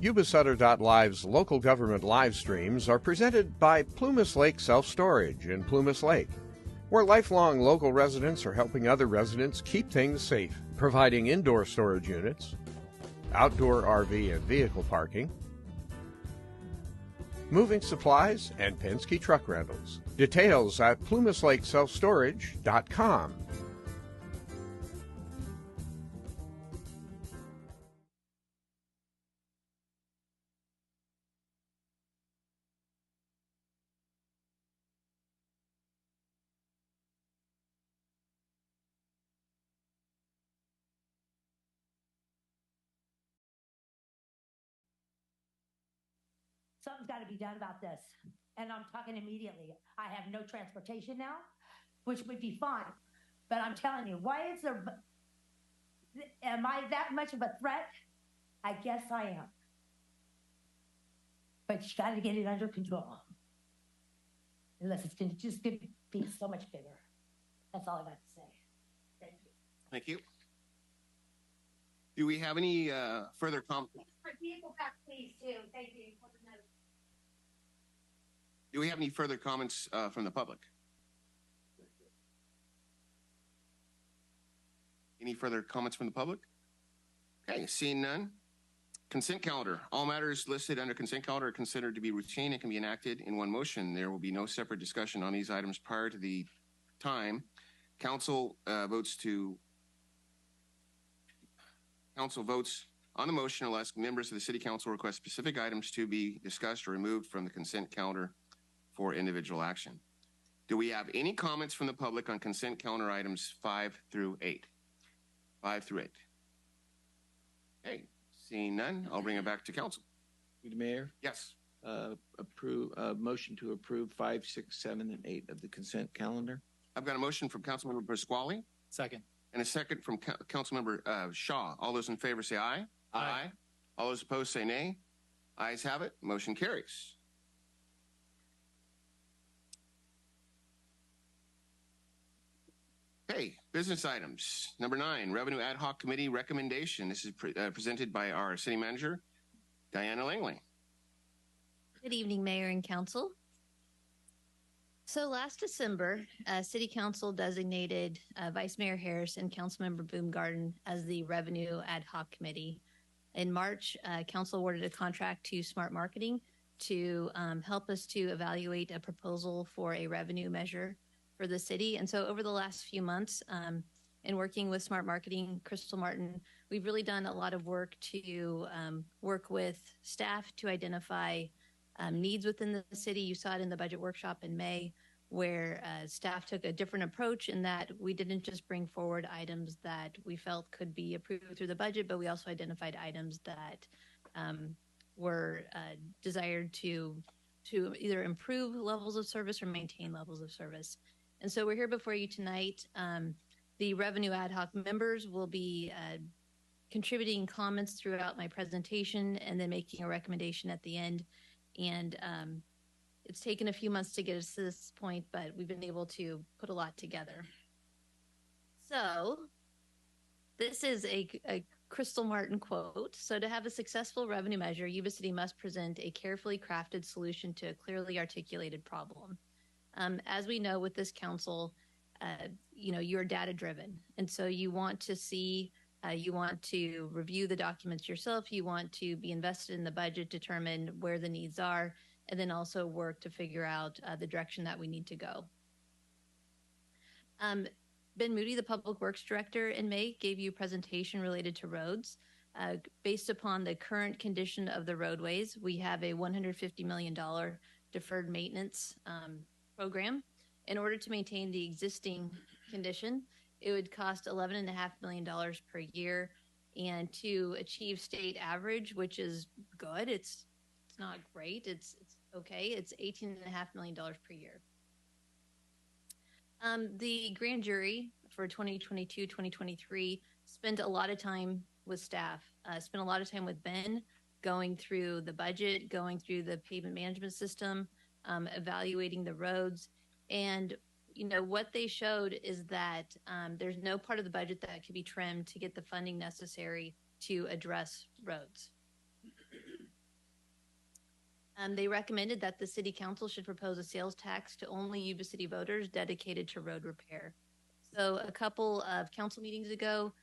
Yuba-Sutter.live's local government live streams are presented by Plumas Lake Self-Storage in Plumas Lake, where lifelong local residents are helping other residents keep things safe, providing indoor storage units, outdoor RV and vehicle parking, moving supplies, and Penske truck rentals. Details at plumaslakeselfstorage.com. Something's got to be done about this. And I'm talking immediately. I have no transportation now, which would be fine. But I'm telling you, why is there, am I that much of a threat? I guess I am. But you got to get it under control. Unless it's going to just be so much bigger. That's all I got to say. Thank you. Thank you. Do we have any further comments? Vehicle back, please, too. Thank you. Do we have any further comments from the public? Any further comments from the public? Okay, seeing none. Consent calendar. All matters listed under consent calendar are considered to be routine and can be enacted in one motion. There will be no separate discussion on these items prior to the time council votes on the motion unless members of the city council request specific items to be discussed or removed from the consent calendar for individual action. Do we have any comments from the public on consent calendar items 5 through 8? 5 through 8. Okay, seeing none, I'll bring it back to council. Mr. Mayor? Yes. Motion to approve 5, 6, 7, and 8 of the consent calendar. I've got a motion from Councilmember Pasquale. Second. And a second from Councilmember Shaw. All those in favor say aye. Aye. All those opposed say nay. Ayes have it. Motion carries. Okay, business items. Number 9, Revenue Ad Hoc Committee recommendation. This is presented by our city manager, Diana Langley. Good evening, Mayor and Council. So last December, City Council designated Vice Mayor Harris and Councilmember Boomgarden as the Revenue Ad Hoc Committee. In March, Council awarded a contract to Smart Marketing to help us to evaluate a proposal for a revenue measure for the city. And so over the last few months, in working with Smart Marketing, Crystal Martin, we've really done a lot of work to work with staff to identify needs within the city. You saw it in the budget workshop in May, where staff took a different approach in that we didn't just bring forward items that we felt could be approved through the budget, but we also identified items that were desired to either improve levels of service or maintain levels of service. And so we're here before you tonight. The Revenue Ad Hoc members will be contributing comments throughout my presentation and then making a recommendation at the end. And it's taken a few months to get us to this point, but we've been able to put a lot together. So this is a Crystal Martin quote. So to have a successful revenue measure, Yuba City must present a carefully crafted solution to a clearly articulated problem. As we know with this council, you're data driven. And so you want to see, you want to review the documents yourself. You want to be invested in the budget, determine where the needs are, and then also work to figure out the direction that we need to go. Ben Moody, the Public Works Director in May, gave you a presentation related to roads. Based upon the current condition of the roadways, we have a $150 million deferred maintenance program. In order to maintain the existing condition, it would cost $11.5 million per year. And to achieve state average, which is good, it's not great, it's okay, it's $18.5 million per year. The grand jury for 2022-2023 spent a lot of time with staff, spent a lot of time with Ben going through the budget, going through the pavement management system, evaluating the roads. And, what they showed is that there's no part of the budget that could be trimmed to get the funding necessary to address roads. They recommended that the city council should propose a sales tax to only Yuba City voters dedicated to road repair. So a couple of council meetings ago,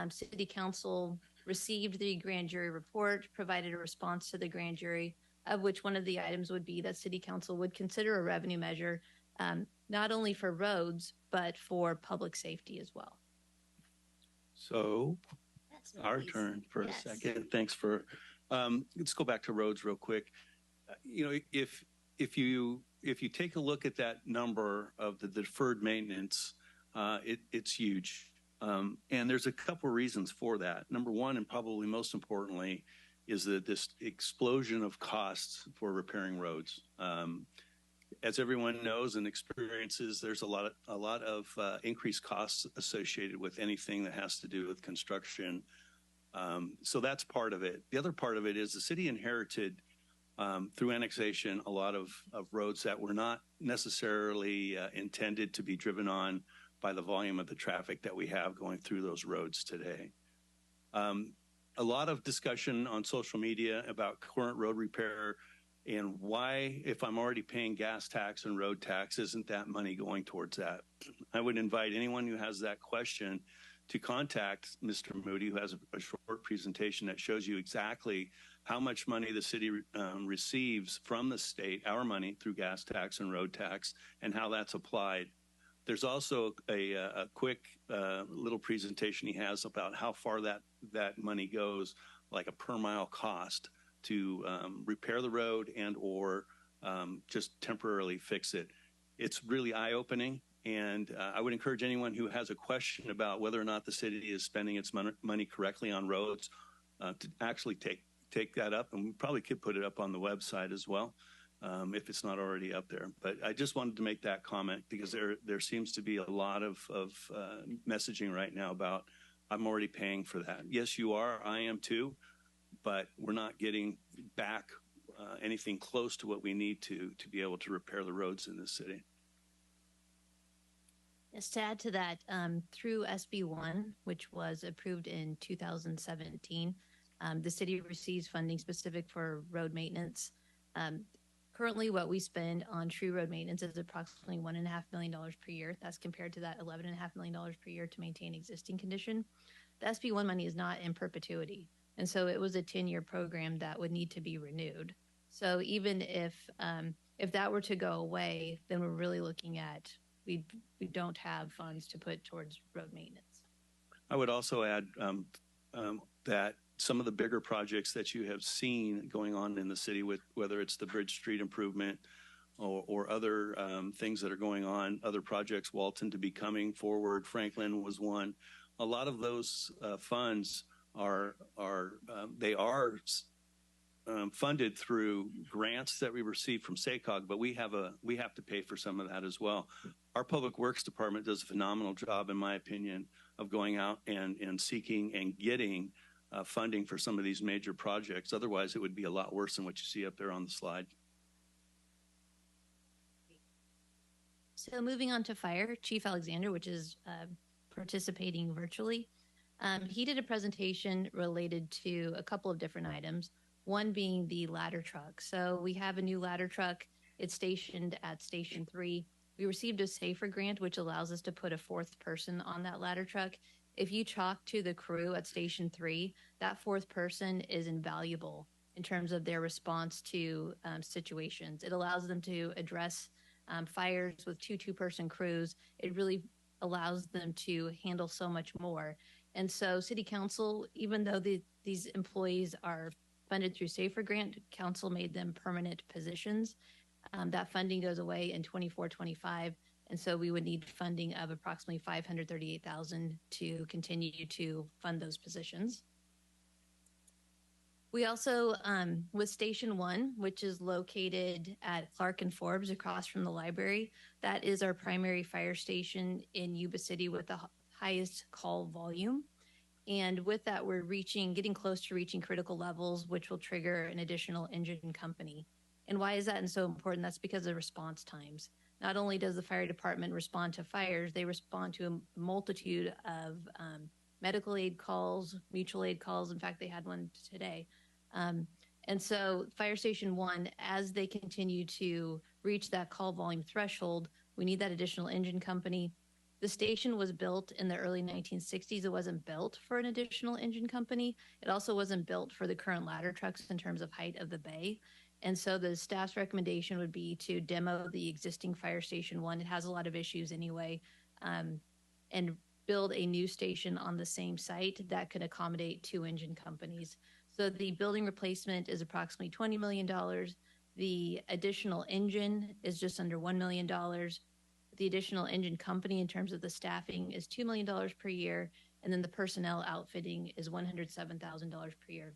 city council received the grand jury report, provided a response to the grand jury, of which one of the items would be that city council would consider a revenue measure, not only for roads, but for public safety as well. So our turn for a second. Thanks for, let's go back to roads real quick. You know, if you take a look at that number of the deferred maintenance, it's huge. And there's a couple reasons for that. Number one, and probably most importantly, is that this explosion of costs for repairing roads. As everyone knows and experiences, there's a lot of increased costs associated with anything that has to do with construction. So that's part of it. The other part of it is the city inherited through annexation a lot of roads that were not necessarily intended to be driven on by the volume of the traffic that we have going through those roads today. A lot of discussion on social media about current road repair and why, if I'm already paying gas tax and road tax, isn't that money going towards that? I would invite anyone who has that question to contact Mr. Moody, who has a short presentation that shows you exactly how much money the city receives from the state, our money, through gas tax and road tax, and how that's applied. There's also a quick little presentation he has about how far that money goes, like a per mile cost to repair the road and or just temporarily fix it. It's really eye-opening, and I would encourage anyone who has a question about whether or not the city is spending its money correctly on roads to actually take that up, and we probably could put it up on the website as well. If it's not already up there. But I just wanted to make that comment because there seems to be a lot of messaging right now about I'm already paying for that. Yes, you are. I am too. But we're not getting back anything close to what we need to be able to repair the roads in this city. Just to add to that, through SB1, which was approved in 2017, the city receives funding specific for road maintenance. Currently, what we spend on true road maintenance is approximately $1.5 million per year. That's compared to that $11.5 million per year to maintain existing condition. The SB1 money is not in perpetuity. And so it was a 10-year program that would need to be renewed. So even if that were to go away, then we're really looking at we don't have funds to put towards road maintenance. I would also add that some of the bigger projects that you have seen going on in the city, with whether it's the Bridge Street improvement or other things that are going on, other projects, Walton to be coming forward, Franklin was one. A lot of those funds are funded through grants that we receive from SACOG, but we have to pay for some of that as well. Our Public Works Department does a phenomenal job, in my opinion, of going out and seeking and getting funding for some of these major projects. Otherwise, it would be a lot worse than what you see up there on the slide. So moving on to fire, Chief Alexander, which is participating virtually, he did a presentation related to a couple of different items, one being the ladder truck. So we have a new ladder truck. It's stationed at Station 3. We received a SAFER grant, which allows us to put a fourth person on that ladder truck. If you talk to the crew at Station 3, that fourth person is invaluable in terms of their response to situations. It allows them to address fires with two-person crews. It really allows them to handle so much more. And so City Council, even though these employees are funded through SAFER grant, Council made them permanent positions. That funding goes away in 24-25. And so we would need funding of approximately $538,000 to continue to fund those positions. We also, with Station 1, which is located at Clark and Forbes across from the library, that is our primary fire station in Yuba City with the highest call volume. And with that, we're getting close to reaching critical levels, which will trigger an additional engine company. And why is that so important? That's because of response times. Not only does the fire department respond to fires, they respond to a multitude of medical aid calls, mutual aid calls. In fact, they had one today. And so Fire Station 1, as they continue to reach that call volume threshold, we need that additional engine company. The station was built in the early 1960s. It wasn't built for an additional engine company. It also wasn't built for the current ladder trucks in terms of height of the bay. And so the staff's recommendation would be to demo the existing Fire Station 1. It has a lot of issues anyway, and build a new station on the same site that could accommodate 2 engine companies. So the building replacement is approximately $20 million. The additional engine is just under $1 million. The additional engine company in terms of the staffing is $2 million per year. And then the personnel outfitting is $107,000 per year.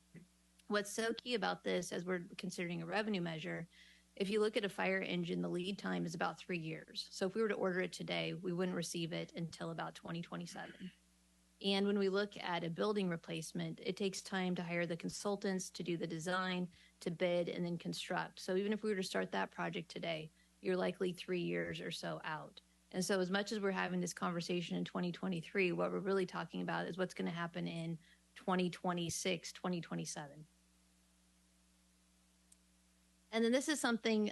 What's so key about this, as we're considering a revenue measure, if you look at a fire engine, the lead time is about 3 years. So if we were to order it today, we wouldn't receive it until about 2027. And when we look at a building replacement, it takes time to hire the consultants, to do the design, to bid, and then construct. So even if we were to start that project today, you're likely 3 years or so out. And so as much as we're having this conversation in 2023, what we're really talking about is what's going to happen in 2026, 2027. And then this is something,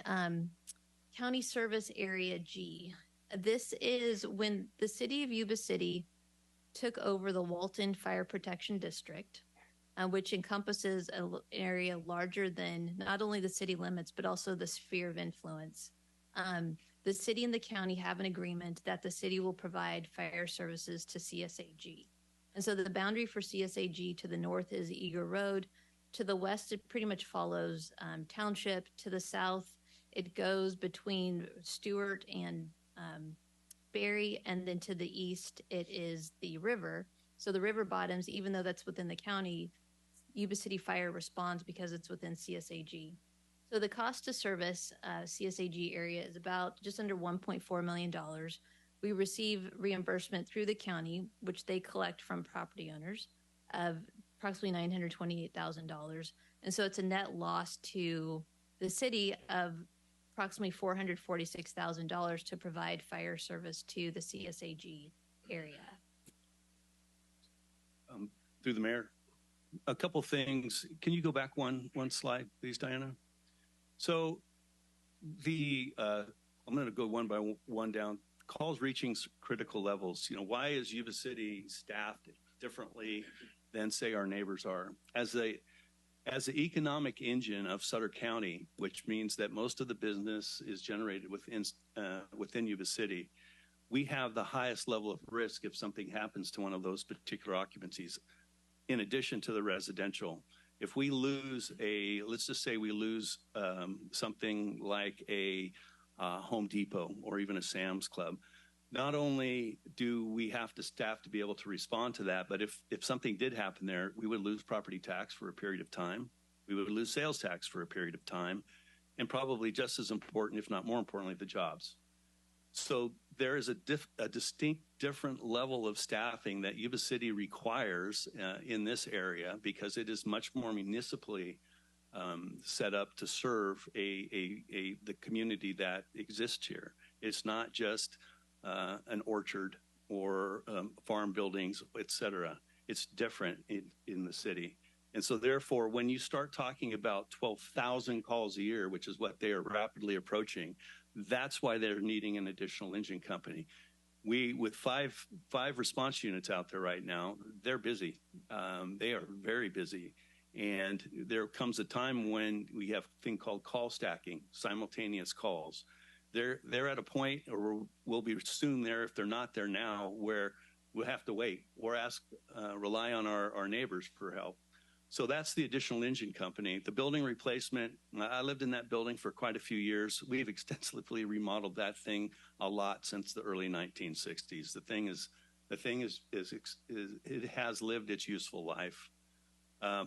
County Service Area G. This is when the city of Yuba City took over the Walton Fire Protection District, which encompasses an area larger than not only the city limits, but also the sphere of influence. The city and the county have an agreement that the city will provide fire services to CSAG. And so the boundary for CSAG to the north is Eager Road. To the west, it pretty much follows Township. To the south, it goes between Stewart and Berry. And then to the east, it is the river. So the river bottoms, even though that's within the county, Yuba City Fire responds because it's within CSAG. So the cost to service CSAG area is about just under $1.4 million. We receive reimbursement through the county, which they collect from property owners, of approximately $928,000. And so it's a net loss to the city of approximately $446,000 to provide fire service to the CSAG area. Through the mayor, a couple things. Can you go back one slide, please, Diana? So I'm going to go one by one down. Calls reaching critical levels. You know, why is Yuba City staffed differently than, say, our neighbors are? As the economic engine of Sutter County, which means that most of the business is generated within Yuba City, we have the highest level of risk if something happens to one of those particular occupancies, in addition to the residential. If we lose let's just say we lose something like a Home Depot or even a Sam's Club, not only do we have to staff to be able to respond to that, but if something did happen there, we would lose property tax for a period of time. We would lose sales tax for a period of time, and probably just as important, if not more importantly, the jobs. So there is a distinct different level of staffing that Yuba City requires in this area, because it is much more municipally set up to serve the community that exists here. It's not just an orchard or farm buildings, et cetera. It's different in the city. And so therefore, when you start talking about 12,000 calls a year, which is what they are rapidly approaching, that's why they're needing an additional engine company. With five response units out there right now, they're busy. They are very busy. And there comes a time when we have a thing called call stacking, simultaneous calls. They're at a point, or we'll be soon there if they're not there now, where we'll have to wait or rely on our neighbors for help. So that's the additional engine company. The building replacement, I lived in that building for quite a few years. We've extensively remodeled that thing a lot since the early 1960s. The thing it has lived its useful life.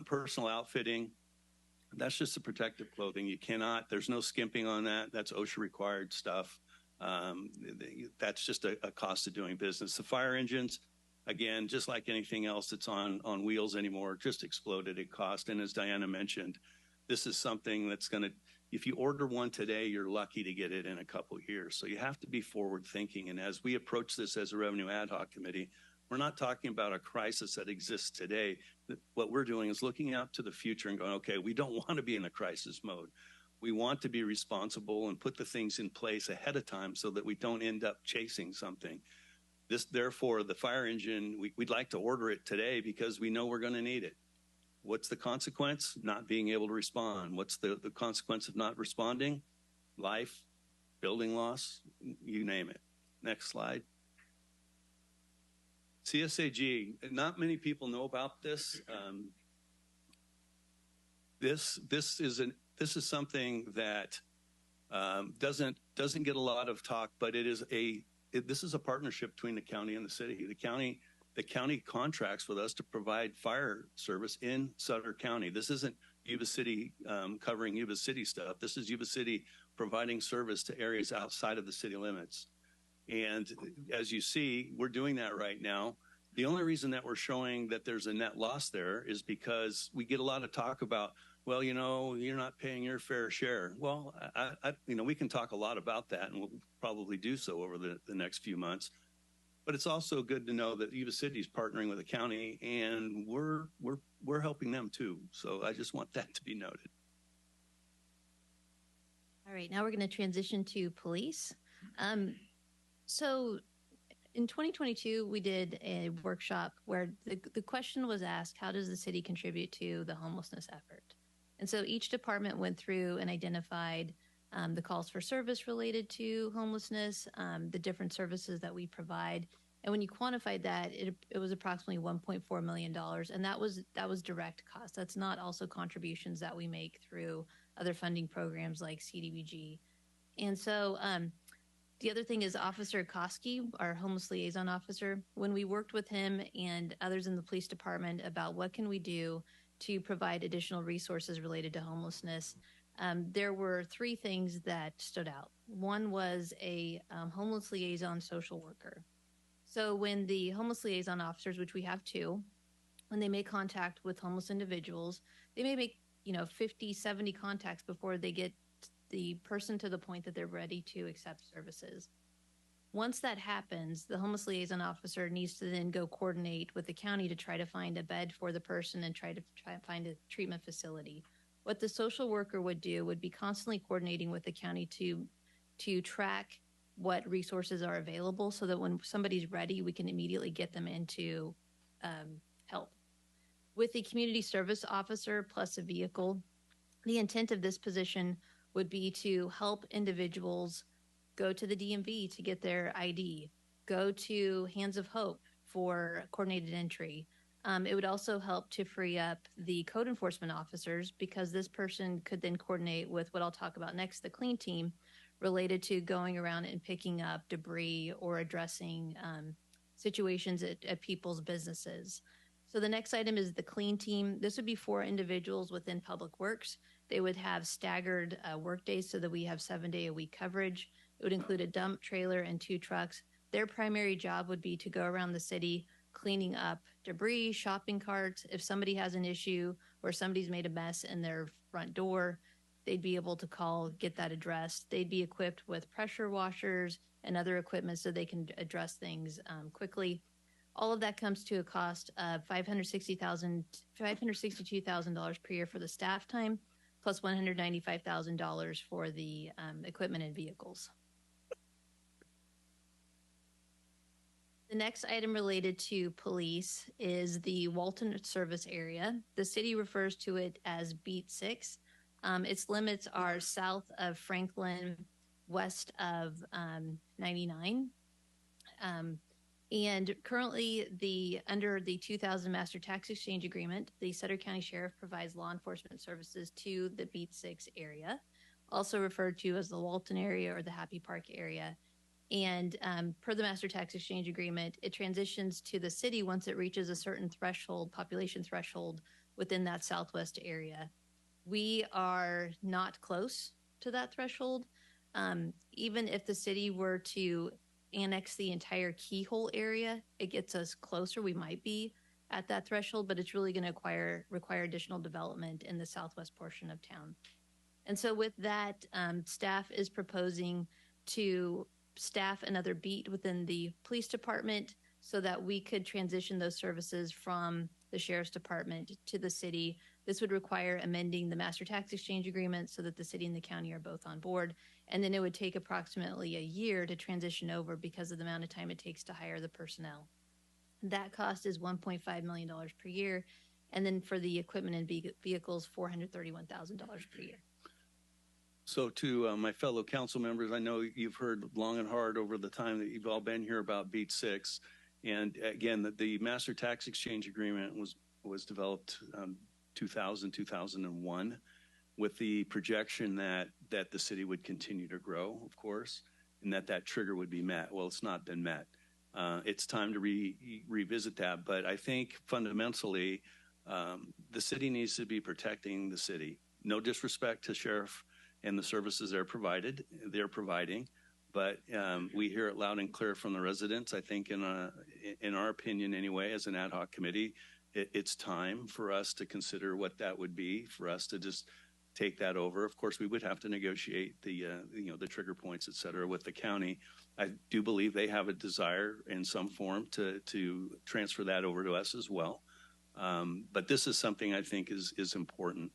Personal outfitting, that's just the protective clothing. There's no skimping on that. That's OSHA required stuff. That's just a cost of doing business. The fire engines, again, just like anything else that's on wheels anymore, just exploded in cost. And as Diana mentioned, this is something that's going to, if you order one today, you're lucky to get it in a couple of years. So you have to be forward thinking. And as we approach this as a revenue ad hoc committee, We're not talking about a crisis that exists today. What we're doing is looking out to the future and going, okay, we don't want to be in a crisis mode. We want to be responsible and put the things in place ahead of time so that we don't end up chasing something. Therefore, the fire engine, we'd like to order it today because we know we're going to need it. What's the consequence? Not being able to respond. What's the consequence of not responding? Life, building loss, you name it. Next slide. CSAG, not many people know about this. This is something that doesn't get a lot of talk, but this is a partnership between the county and the city. The county contracts with us to provide fire service in Sutter County. This isn't Yuba City covering Yuba City stuff. This is Yuba City providing service to areas outside of the city limits. And as you see, we're doing that right now. The only reason that we're showing that there's a net loss there is because we get a lot of talk about, well, you know, you're not paying your fair share. Well, we can talk a lot about that, and we'll probably do so over the next few months. But it's also good to know that Yuba City is partnering with the county, and we're helping them too. So I just want that to be noted. All right, now we're going to transition to police. So in 2022, we did a workshop where the question was asked, how does the city contribute to the homelessness effort? And so each department went through and identified the calls for service related to homelessness, the different services that we provide. And when you quantified that, it was approximately $1.4 million. And that was direct cost. That's not also contributions that we make through other funding programs like CDBG. And so the other thing is Officer Koski, our homeless liaison officer, when we worked with him and others in the police department about what can we do to provide additional resources related to homelessness, there were three things that stood out. One was a homeless liaison social worker. So when the homeless liaison officers, which we have two, when they make contact with homeless individuals, they may make 50, 70 contacts before they get the person to the point that they're ready to accept services. Once that happens, the homeless liaison officer needs to then go coordinate with the county to try to find a bed for the person and try to find a treatment facility. What the social worker would do would be constantly coordinating with the county to track what resources are available so that when somebody's ready, we can immediately get them into help. With the community service officer plus a vehicle, the intent of this position would be to help individuals go to the DMV to get their ID, go to Hands of Hope for coordinated entry. It would also help to free up the code enforcement officers because this person could then coordinate with what I'll talk about next, the clean team, related to going around and picking up debris or addressing situations at people's businesses. So the next item is the clean team. This would be 4 individuals within Public Works. They would have staggered work days so that we have 7-day-a-week coverage. It would include a dump trailer and 2 trucks. Their primary job would be to go around the city cleaning up debris, shopping carts. If somebody has an issue or somebody's made a mess in their front door, they'd be able to call, get that addressed. They'd be equipped with pressure washers and other equipment so they can address things quickly. All of that comes to a cost of $562,000 per year for the staff time, plus $195,000 for the equipment and vehicles. The next item related to police is the Walton service area. The city refers to it as Beat 6. Its limits are south of Franklin, west of 99. And currently, under the 2000 Master Tax Exchange Agreement, the Sutter County Sheriff provides law enforcement services to the Beat 6 area, also referred to as the Walton area or the Happy Park area. And per the Master Tax Exchange Agreement, it transitions to the city once it reaches a certain threshold, population threshold within that southwest area. We are not close to that threshold. Even if the city were to annex the entire Keyhole area, it gets us closer. We might be at that threshold, but it's really going to require additional development in the southwest portion of town. And so with that, staff is proposing to staff another beat within the police department so that we could transition those services from the sheriff's department to the city. This would require amending the master tax exchange agreement so that the city and the county are both on board. And then it would take approximately a year to transition over because of the amount of time it takes to hire the personnel. That cost is $1.5 million per year. And then for the equipment and vehicles, $431,000 per year. So to my fellow council members, I know you've heard long and hard over the time that you've all been here about Beat 6. And again, the master tax exchange agreement was developed 2001 with the projection that the city would continue to grow, of course, and that trigger would be met. Well, it's not been met. It's time to revisit that. But I think fundamentally, the city needs to be protecting the city. No disrespect to sheriff and the services they're providing, but we hear it loud and clear from the residents. I think in our opinion anyway, as an ad hoc committee, it's time for us to consider what that would be, for us to just take that over. Of course, we would have to negotiate the trigger points, et cetera, with the county. I do believe they have a desire in some form to transfer that over to us as well. But this is something I think is important.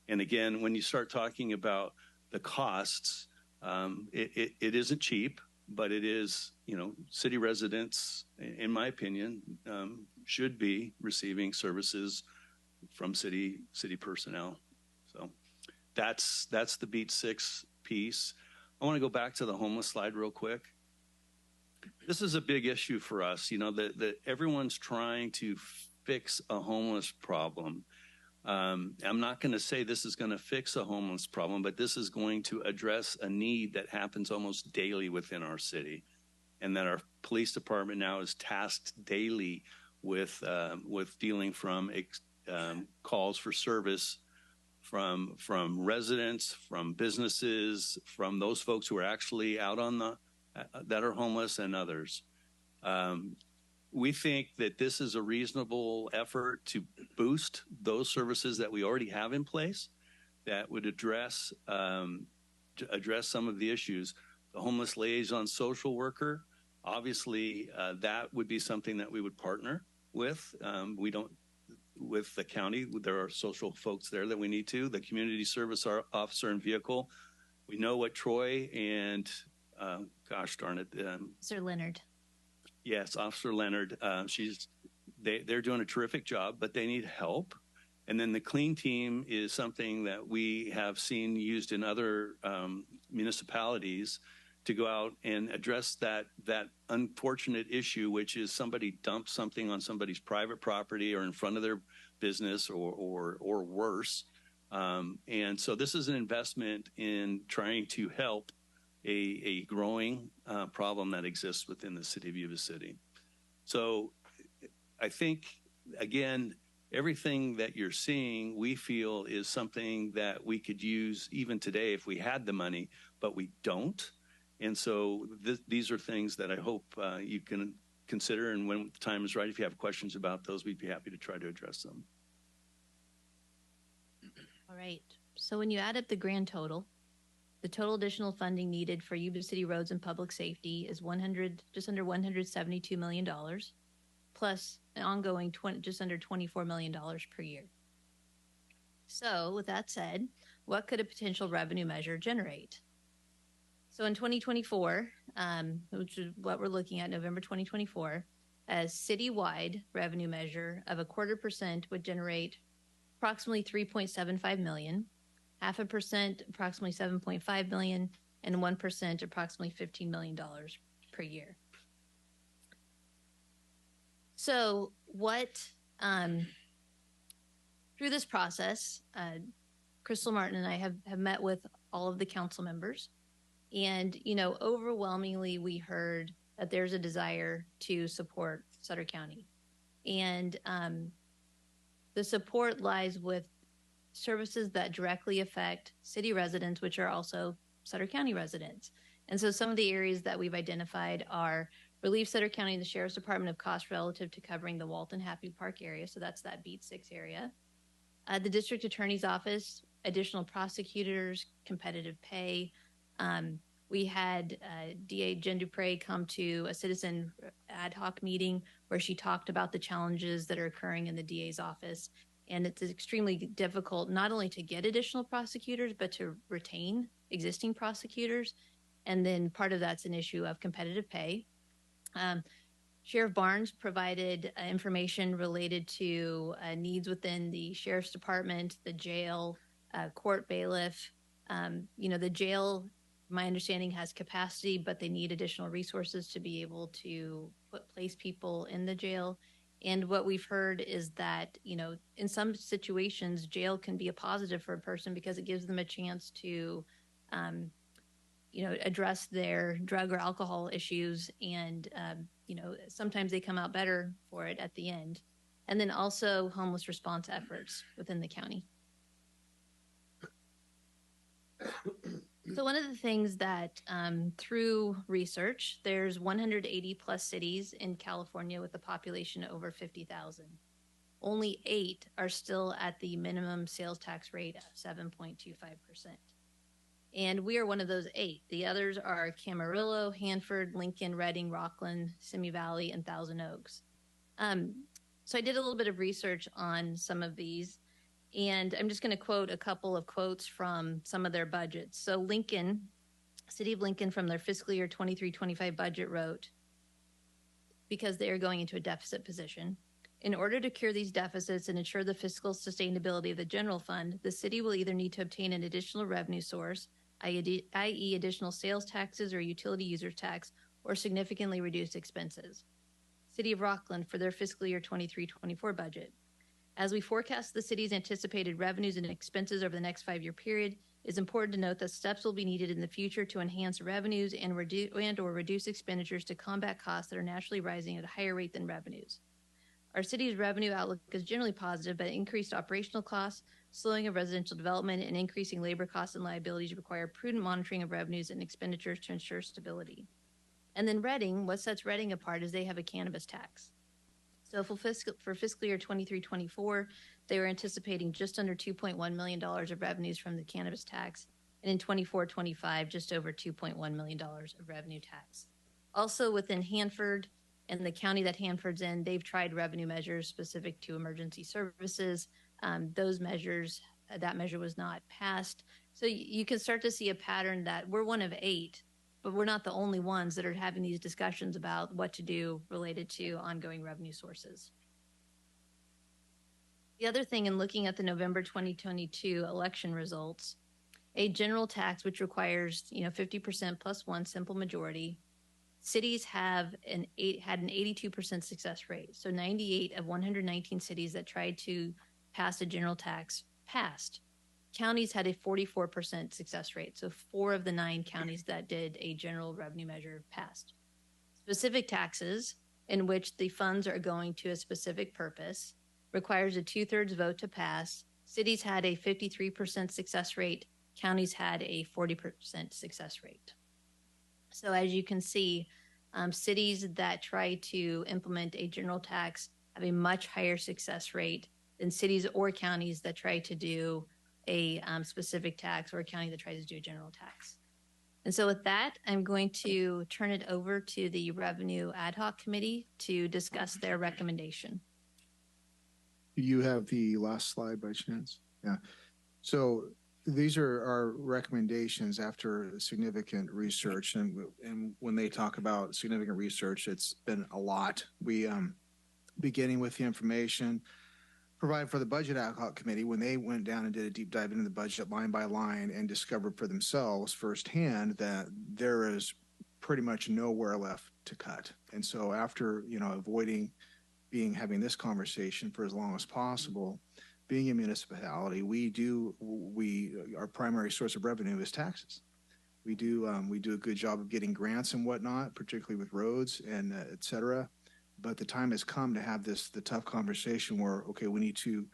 And again, when you start talking about the costs, it isn't cheap, but it is, city residents, in my opinion, should be receiving services from city personnel. So that's the Beat 6 piece. I want to go back to the homeless slide real quick. This is a big issue for us, that everyone's trying to fix a homeless problem. I'm not going to say this is going to fix a homeless problem, but this is going to address a need that happens almost daily within our city, and that our police department now is tasked daily with dealing from calls for service from residents, from businesses, from those folks who are actually out on that are homeless, and others. We think that this is a reasonable effort to boost those services that we already have in place that would address some of the issues. The homeless liaison social worker, obviously, that would be something that we would partner with. With the county, there are social folks there that we need to. The community service officer and vehicle, we know what Troy and, gosh darn it. Sir Leonard. Yes, Officer Leonard. They're doing a terrific job, but they need help. And then the clean team is something that we have seen used in other municipalities to go out and address that unfortunate issue, which is somebody dumps something on somebody's private property or in front of their business or worse. And so this is an investment in trying to help a growing problem that exists within the city of Yuba City. So I think, again, everything that you're seeing, we feel is something that we could use even today if we had the money, but we don't. And so these are things that I hope you can consider. And when the time is right, if you have questions about those, we'd be happy to try to address them. All right. So when you add up the grand total, the total additional funding needed for Yuba City roads and public safety is just under $172 million, plus an ongoing just under $24 million per year. So with that said, what could a potential revenue measure generate? So in 2024, which is what we're looking at, November 2024, a citywide revenue measure of 0.25% would generate approximately $3.75 million. 0.5%, approximately $7.5 million, and 1%, approximately $15 million per year. So through this process, Crystal Martin and I have met with all of the council members, and, overwhelmingly we heard that there's a desire to support Sutter County. And the support lies with services that directly affect city residents, which are also Sutter County residents. And so some of the areas that we've identified are relieve Sutter County and the Sheriff's Department of costs relative to covering the Walton Happy Park area. So that's that Beat 6 area. The District Attorney's Office, additional prosecutors, competitive pay, We had DA Jen Dupre come to a citizen ad hoc meeting where she talked about the challenges that are occurring in the DA's office. And it's extremely difficult not only to get additional prosecutors, but to retain existing prosecutors. And then part of that's an issue of competitive pay. Sheriff Barnes provided information related to needs within the Sheriff's Department, the jail, court bailiff. The jail, my understanding, has capacity, but they need additional resources to be able to place people in the jail. And what we've heard is that, in some situations, jail can be a positive for a person because it gives them a chance to, address their drug or alcohol issues. And, sometimes they come out better for it at the end. And then also homeless response efforts within the county. So one of the things that through research, there's 180 plus cities in California with a population over 50,000. Only 8 are still at the minimum sales tax rate of 7.25%. And we are one of those 8. The others are Camarillo, Hanford, Lincoln, Redding, Rockland, Simi Valley, and Thousand Oaks. So I did a little bit of research on some of these. And I'm just going to quote a couple of quotes from some of their budgets. So Lincoln, City of Lincoln, from their fiscal year 23-25 budget wrote, because they are going into a deficit position, in order to cure these deficits and ensure the fiscal sustainability of the general fund, the city will either need to obtain an additional revenue source, i.e. additional sales taxes or utility user tax, or significantly reduce expenses. City of Rockland, for their fiscal year 23-24 budget, as we forecast the city's anticipated revenues and expenses over the next 5-year period, it is important to note that steps will be needed in the future to enhance revenues and or reduce expenditures to combat costs that are naturally rising at a higher rate than revenues. Our city's revenue outlook is generally positive, but increased operational costs, slowing of residential development, and increasing labor costs and liabilities require prudent monitoring of revenues and expenditures to ensure stability. And then Redding, what sets Redding apart is they have a cannabis tax. So for fiscal year 23-24, they were anticipating just under $2.1 million of revenues from the cannabis tax. And in 24-25, just over $2.1 million of revenue tax. Also within Hanford and the county that Hanford's in, they've tried revenue measures specific to emergency services. Those measures, that measure was not passed. So you can start to see a pattern that we're one of 8, but we're not the only ones that are having these discussions about what to do related to ongoing revenue sources. The other thing, in looking at the November 2022 election results, a general tax, which requires 50% plus 1 simple majority, cities had an 82% success rate. So 98 of 119 cities that tried to pass a general tax passed. Counties had a 44% success rate. So 4 of the 9 counties that did a general revenue measure passed. Specific taxes, in which the funds are going to a specific purpose, requires a 2/3 vote to pass. Cities had a 53% success rate. Counties had a 40% success rate. So as you can see, cities that try to implement a general tax have a much higher success rate than cities or counties that try to do a specific tax, or a county that tries to do a general tax. And so with that, I'm going to turn it over to the Revenue Ad Hoc Committee to discuss their recommendation. Do you have the last slide by chance? Yeah. So these are our recommendations after significant research. And when they talk about significant research, it's been a lot. We, beginning with the information provided for the Budget Ad Hoc Committee, when they went down and did a deep dive into the budget line by line and discovered for themselves firsthand that there is pretty much nowhere left to cut. And so after, avoiding having this conversation for as long as possible, being a municipality, our primary source of revenue is taxes. We do a good job of getting grants and whatnot, particularly with roads and et cetera. But the time has come to have the tough conversation where, okay, we need to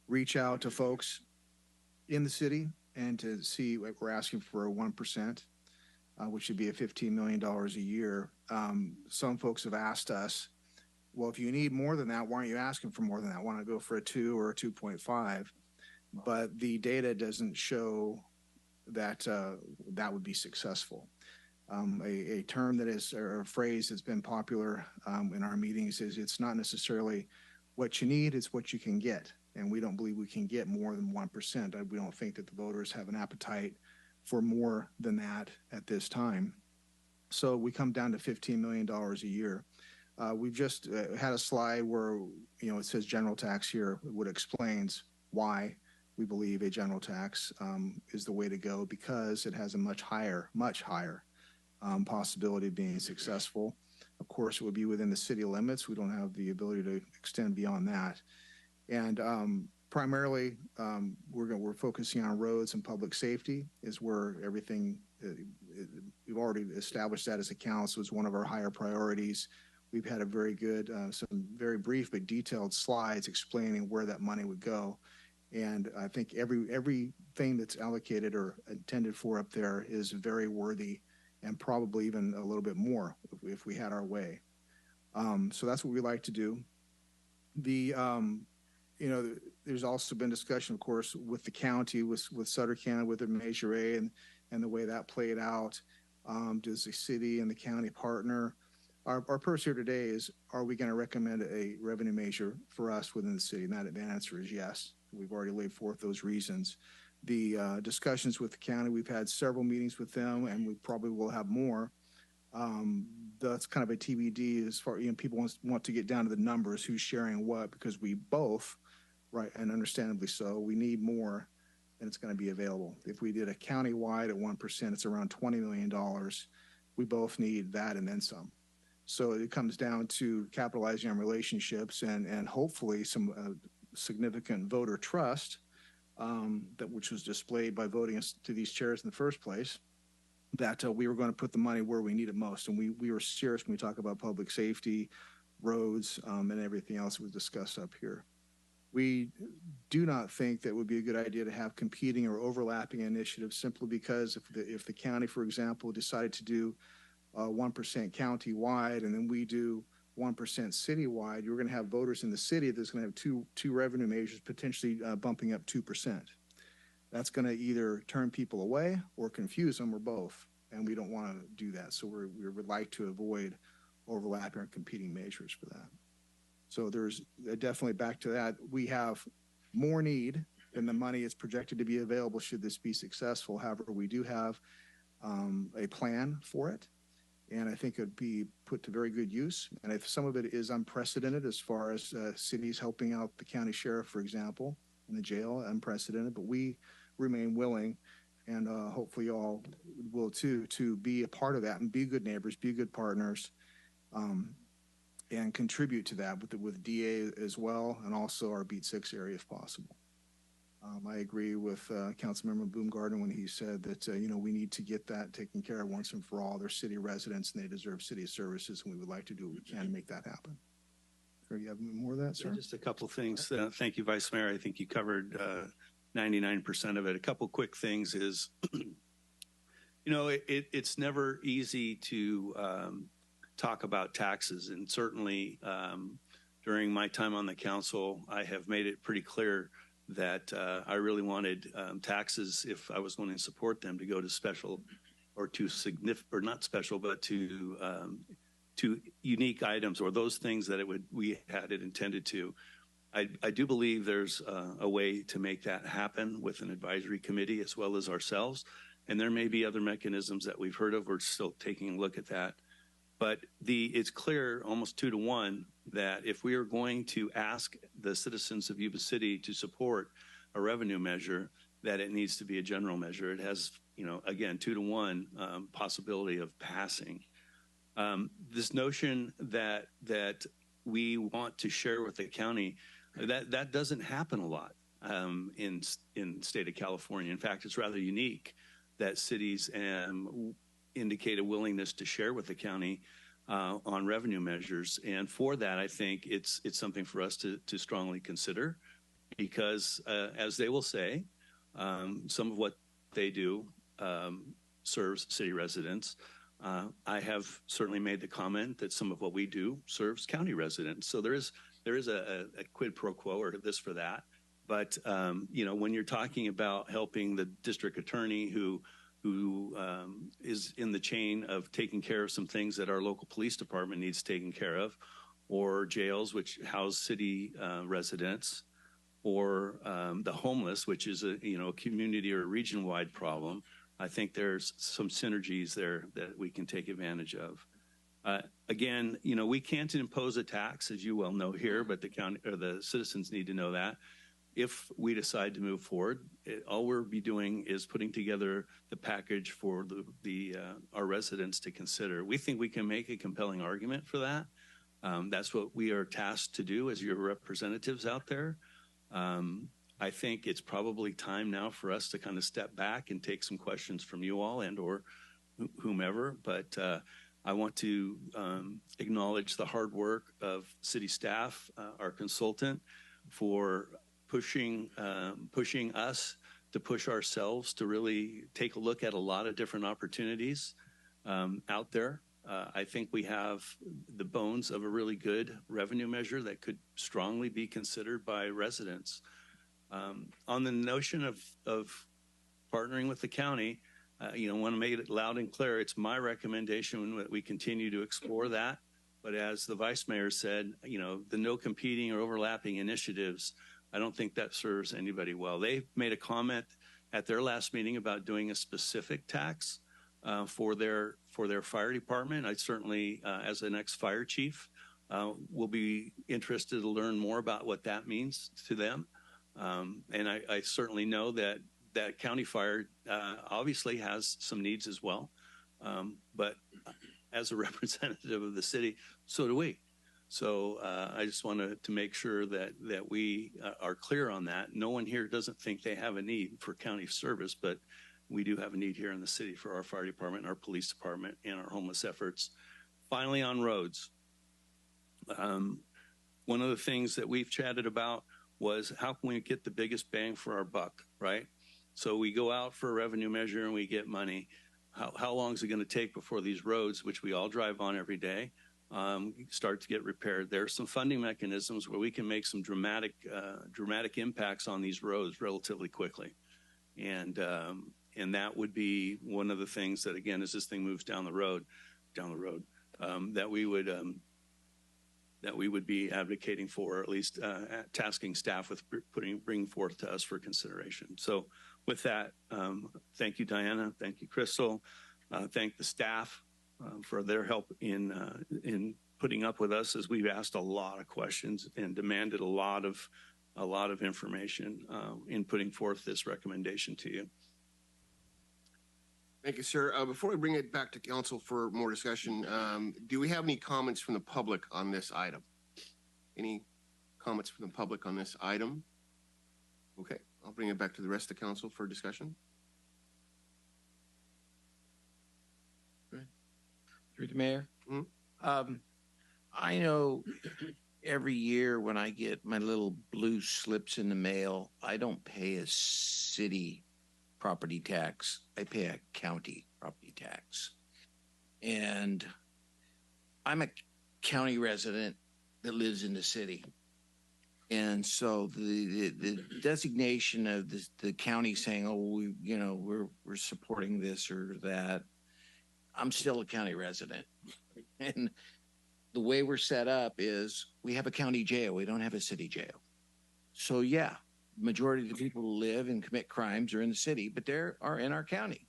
reach out to folks in the city and to see, like, we're asking for a 1%, which should be a $15 million a year. Some folks have asked us, well, if you need more than that, why aren't you asking for more than that? Why not go for a 2 or a 2.5? But the data doesn't show that that would be successful. A term that is, or a phrase that's been popular in our meetings is it's not necessarily what you need, it's what you can get. And we don't believe we can get more than 1%. We don't think that the voters have an appetite for more than that at this time. So we come down to $15 million a year. We've just had a slide where, it says general tax here, what explains why we believe a general tax is the way to go, because it has a much higher possibility of being successful. Of course, it would be within the city limits. We don't have the ability to extend beyond that. And primarily, we're focusing on roads and public safety is where everything, we've already established that as a council as one of our higher priorities. We've had a very good, some very brief but detailed slides explaining where that money would go. And I think everything that's allocated or intended for up there is very worthy, and probably even a little bit more if we had our way. So that's what we like to do. There's also been discussion, of course, with the county, with Sutter County, with the Measure A and the way that played out. Does the city and the county partner? Our purpose here today is, are we going to recommend a revenue measure for us within the city? And that answer is yes. We've already laid forth those reasons. The discussions with the county, we've had several meetings with them, and we probably will have more. That's kind of a TBD as far, people want to get down to the numbers, who's sharing what, because we both, right, and understandably so, we need more than it's going to be available. If we did a county-wide at 1%, it's around $20 million. We both need that and then some. So it comes down to capitalizing on relationships and hopefully some significant voter trust, which was displayed by voting us to these chairs in the first place, that we were going to put the money where we need it most. And we were serious when we talk about public safety, roads, and everything else that was discussed up here. We do not think that it would be a good idea to have competing or overlapping initiatives, simply because if the county, for example, decided to do 1% county-wide and then we do 1% citywide, you're going to have voters in the city that's going to have two revenue measures potentially bumping up 2%. That's going to either turn people away or confuse them, or both, and we don't want to do that. So we would like to avoid overlapping or competing measures for that. So there's definitely, back to that, we have more need than the money is projected to be available should this be successful. However, we do have a plan for it, and I think it would be put to very good use. And if some of it is unprecedented, as far as cities helping out the county sheriff, for example, in the jail, unprecedented, but we remain willing, and hopefully y'all will too, to be a part of that and be good neighbors, be good partners, and contribute to that with DA as well, and also our Beat 6 area if possible. I agree with Councilmember Boomgarden when he said that, we need to get that taken care of once and for all. They're city residents and they deserve city services, and we would like to do what we can to make that happen. Do you have more of that, sir? Yeah, just a couple things. Thank you, Vice Mayor. I think you covered 99% of it. A couple quick things is, it's never easy to talk about taxes. And certainly during my time on the council, I have made it pretty clear that I really wanted taxes, if I was going to support them, to go to special or to significant, or not special, but to unique items, or those things that we had it intended to. I do believe there's a way to make that happen with an advisory committee as well as ourselves. And there may be other mechanisms that we've heard of. We're still taking a look at that. But it's clear, almost 2-to-1, that if we are going to ask the citizens of Yuba City to support a revenue measure, that it needs to be a general measure. It has, again, 2-to-1 possibility of passing. This notion that we want to share with the county, that doesn't happen a lot in the state of California. In fact, it's rather unique that cities indicate a willingness to share with the county on revenue measures. And for that, I think it's something for us to strongly consider, because as they will say, some of what they do serves city residents. I have certainly made the comment that some of what we do serves county residents. So there is a quid pro quo, or this for that. But when you're talking about helping the district attorney who who is in the chain of taking care of some things that our local police department needs taken care of, or jails, which house city residents, or the homeless, which is a community or a region-wide problem. I think there's some synergies there that we can take advantage of. Again, we can't impose a tax, as you well know here, but the county or the citizens need to know that. If we decide to move forward, all we'll be doing is putting together the package for our residents to consider. We think we can make a compelling argument for that. That's what we are tasked to do as your representatives out there. I think it's probably time now for us to kind of step back and take some questions from you all and or whomever. But I want to acknowledge the hard work of city staff, our consultant, for pushing us to push ourselves to really take a look at a lot of different opportunities out there. I think we have the bones of a really good revenue measure that could strongly be considered by residents. On the notion of partnering with the county, want to make it loud and clear. It's my recommendation that we continue to explore that. But as the vice mayor said, the no competing or overlapping initiatives, I don't think that serves anybody well. They made a comment at their last meeting about doing a specific tax for their fire department. I certainly, as an ex-fire chief, will be interested to learn more about what that means to them. And I certainly know that county fire obviously has some needs as well. But as a representative of the city, so do we. So I just wanted to make sure that we are clear on that. No one here doesn't think they have a need for county service, but we do have a need here in the city for our fire department, our police department, and our homeless efforts. Finally, on roads. One of the things that we've chatted about was how can we get the biggest bang for our buck, right? So we go out for a revenue measure and we get money. How long is it going to take before these roads, which we all drive on every day, start to get repaired? There are some funding mechanisms where we can make some dramatic impacts on these roads relatively quickly. And that would be one of the things that, again, as this thing moves down the road, that we would be advocating for, or at least tasking staff with bringing forth to us for consideration. So with that, thank you, Diana. Thank you, Crystal. Thank the staff for their help in putting up with us as we've asked a lot of questions and demanded a lot of information in putting forth this recommendation to you. Thank you, sir. Before we bring it back to council for more discussion, do we have any comments from the public on this item? Any comments from the public on this item? Okay, I'll bring it back to the rest of the council for discussion. Good. Through the mayor. Mm-hmm. I know every year when I get my little blue slips in the mail, I don't pay a city property tax. I pay a county property tax. And I'm a county resident that lives in the city. And so the designation of the county saying, oh, we're supporting this or that, I'm still a county resident. And the way we're set up is we have a county jail. We don't have a city jail. So yeah, majority of the people who live and commit crimes are in the city, but they are in our county.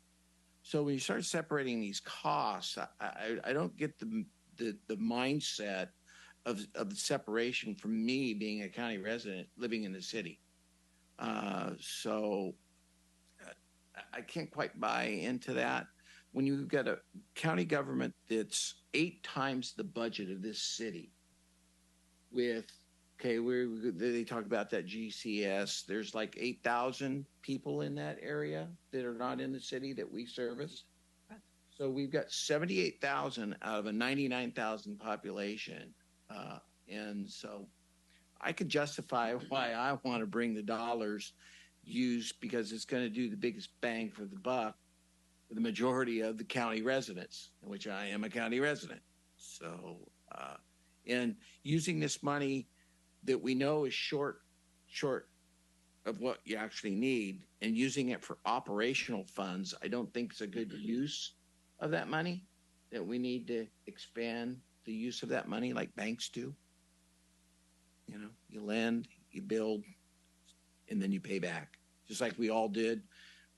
So when you start separating these costs, I don't get the mindset of the separation from me being a county resident living in the city. So I can't quite buy into that. When you've got a county government that's 8 times the budget of this city with, they talk about that GCS. There's like 8,000 people in that area that are not in the city that we service. So we've got 78,000 out of a 99,000 population. And so I could justify why I want to bring the dollars used because it's going to do the biggest bang for the buck for the majority of the county residents, which I am a county resident. So, and using this money that we know is short of what you actually need and using it for operational funds, I don't think is a good use of that money, that we need to expand the use of that money like banks do. You know, you lend, you build, and then you pay back, just like we all did.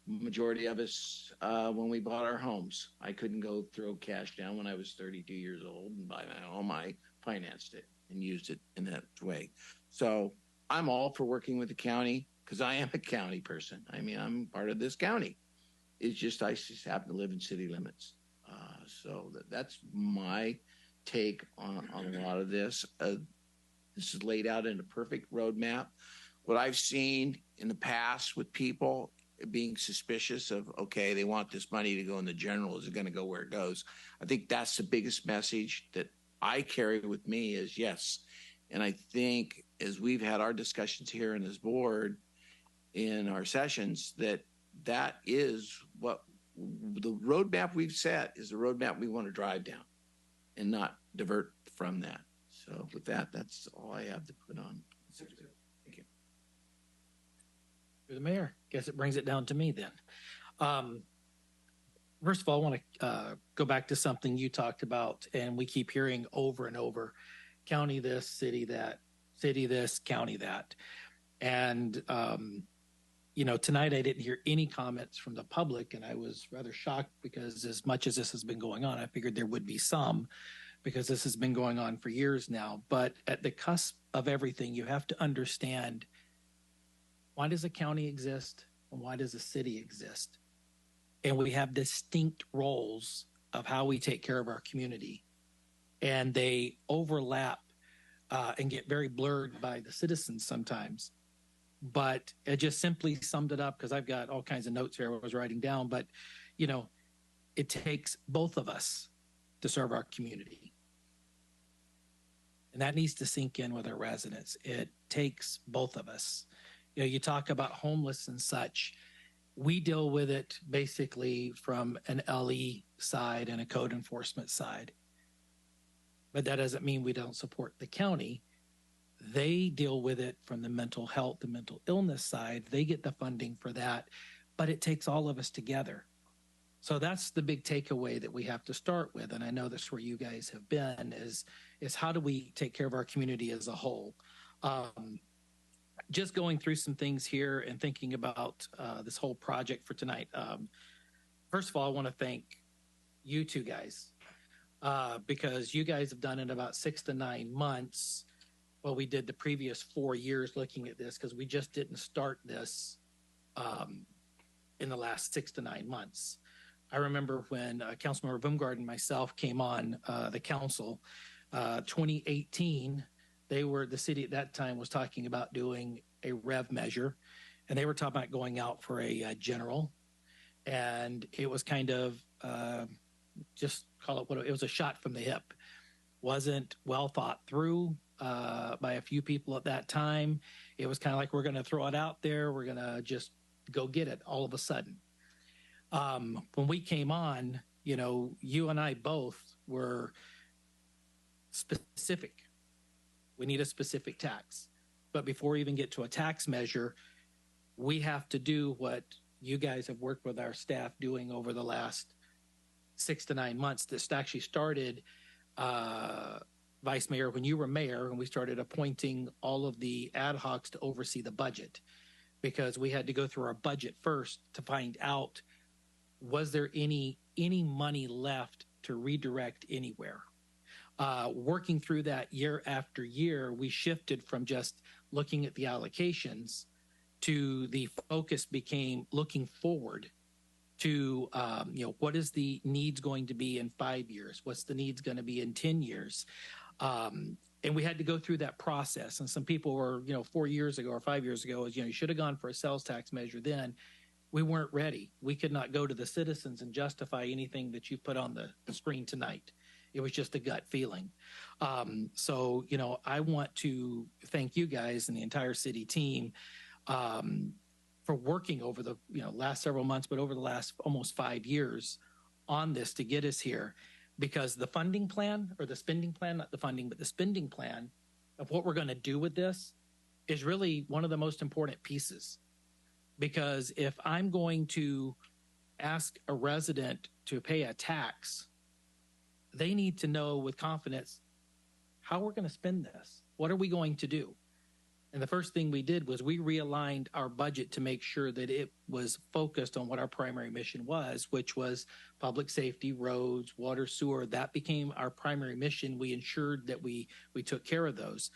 Majority of us, when we bought our homes, I couldn't go throw cash down when I was 32 years old and buy my home. I financed it and used it in that way. So I'm all for working with the county because I am a county person. I mean, I'm part of this county. It's just I just happen to live in city limits. So that's my take on a lot of this. This is laid out in a perfect roadmap. What I've seen in the past with people being suspicious of, okay, they want this money to go in the general. Is it going to go where it goes? I think that's the biggest message that I carry with me is yes. And I think as we've had our discussions here in this board in our sessions, that is what the roadmap we've set is the roadmap we want to drive down and not divert from that. So with that, that's all I have to put on. Thank you. You're the mayor. Guess it brings it down to me then. First of all, I want to go back to something you talked about, and we keep hearing over and over, county this, city that, city this, county that. And, tonight I didn't hear any comments from the public, and I was rather shocked because as much as this has been going on, I figured there would be some because this has been going on for years now. But at the cusp of everything, you have to understand, why does a county exist and why does a city exist? And we have distinct roles of how we take care of our community. And they overlap and get very blurred by the citizens sometimes. But it just simply summed it up because I've got all kinds of notes here I was writing down. But, it takes both of us to serve our community. And that needs to sink in with our residents. It takes both of us. You talk about homeless and such. We deal with it basically from an LE side and a code enforcement side. But that doesn't mean we don't support the county. They deal with it from the mental health, the mental illness side. They get the funding for that, but it takes all of us together. So that's the big takeaway that we have to start with. And I know that's where you guys have been is how do we take care of our community as a whole? Just going through some things here and thinking about this whole project for tonight. First of all, I want to thank you two guys because you guys have done it about 6 to 9 months. Well, we did the previous 4 years looking at this because we just didn't start this in the last 6 to 9 months. I remember when Councilmember Boomgarden and myself came on the council, 2018, the city at that time was talking about doing a rev measure, and they were talking about going out for a general, and it was kind of just call it what it was, a shot from the hip. Wasn't well thought through by a few people at that time. It was kind of like, we're going to throw it out there. We're going to just go get it all of a sudden. When we came on, you and I both were specific. We need a specific tax. But before we even get to a tax measure, we have to do what you guys have worked with our staff doing over the last 6 to 9 months. This actually started, Vice Mayor, when you were mayor, and we started appointing all of the ad hocs to oversee the budget because we had to go through our budget first to find out, was there any money left to redirect anywhere? Working through that year after year, we shifted from just looking at the allocations to the focus became looking forward to, what is the needs going to be in 5 years? What's the needs going to be in 10 years? And we had to go through that process. And some people were, 4 years ago or 5 years ago, you should have gone for a sales tax measure then. We weren't ready. We could not go to the citizens and justify anything that you put on the screen tonight. It was just a gut feeling. So, I want to thank you guys and the entire city team for working over the last several months, but over the last almost 5 years on this to get us here. Because the funding plan or the spending plan, not the funding, but the spending plan of what we're going to do with this is really one of the most important pieces. Because if I'm going to ask a resident to pay a tax, they need to know with confidence how we're going to spend this. What are we going to do? And the first thing we did was we realigned our budget to make sure that it was focused on what our primary mission was, which was public safety, roads, water, sewer. That became our primary mission. We ensured that we took care of those.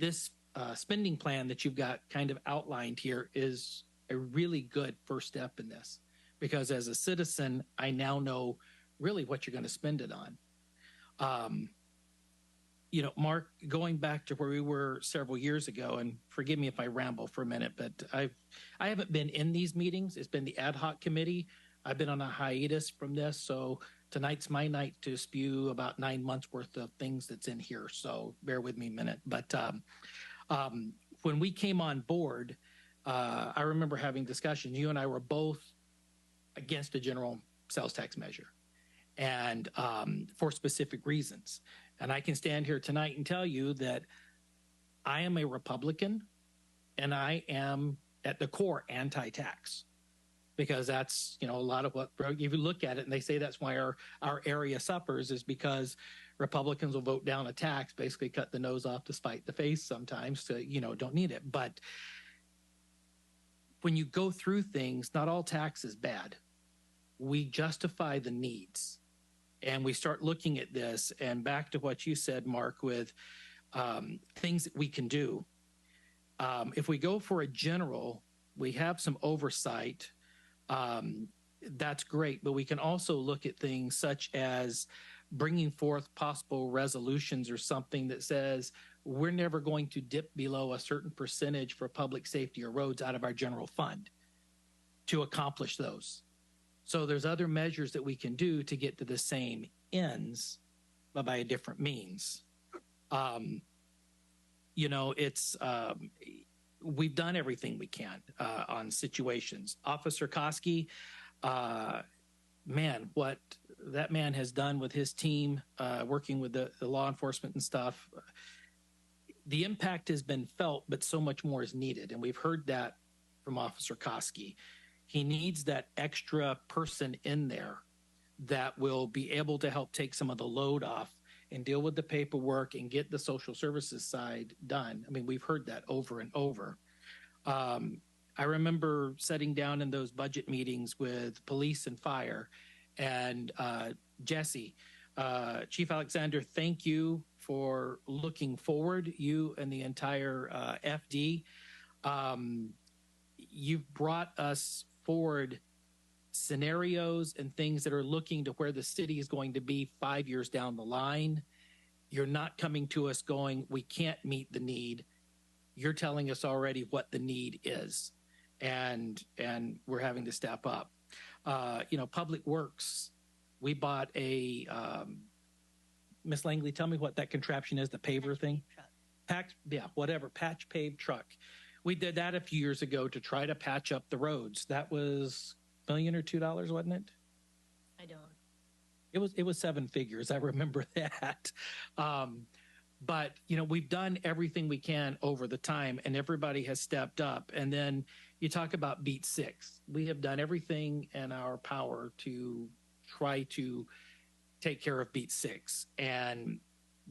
This spending plan that you've got kind of outlined here is a really good first step in this, because as a citizen, I now know really what you're going to spend it on. You know, Mark, going back to where we were several years ago, and forgive me if I ramble for a minute, but I haven't been in these meetings. It's been the ad hoc committee. I've been on a hiatus from this, so tonight's my night to spew about 9 months worth of things that's in here. So bear with me a minute. But when we came on board, I remember having discussions. You and I were both against a general sales tax measure, and for specific reasons. And I can stand here tonight and tell you that I am a Republican, and I am at the core anti-tax, because that's, you know, a lot of what, if you look at it, and they say that's why our area suffers, is because Republicans will vote down a tax, basically cut the nose off to spite the face sometimes, to, you know, don't need it. But when you go through things, not all tax is bad. We justify the needs. And we start looking at this, and back to what you said, Mark, with things that we can do. If we go for a general, we have some oversight. That's great, but we can also look at things such as bringing forth possible resolutions or something that says we're never going to dip below a certain percentage for public safety or roads out of our general fund to accomplish those. So there's other measures that we can do to get to the same ends, but by a different means. You know, it's we've done everything we can on situations. Officer Koski, man, what that man has done with his team, working with the law enforcement and stuff, the impact has been felt, but so much more is needed. And we've heard that from Officer Koski. He needs that extra person in there that will be able to help take some of the load off and deal with the paperwork and get the social services side done. I mean, we've heard that over and over. I remember sitting down in those budget meetings with police and fire, and Jesse, Chief Alexander, thank you for looking forward, you and the entire FD. You've brought us forward scenarios and things that are looking to where the city is going to be 5 years down the line. You're not coming to us going, we can't meet the need. You're telling us already what the need is, and we're having to step up. You know, Public Works, we bought a Miss Langley, tell me what that contraption is, the paver thing. Patch paved truck. We did that a few years ago to try to patch up the roads. That was $1 million or $2, wasn't it? I don't. It was seven figures. I remember that. But, you know, we've done everything we can over the time, and everybody has stepped up. And then you talk about Beat 6. We have done everything in our power to try to take care of Beat 6. And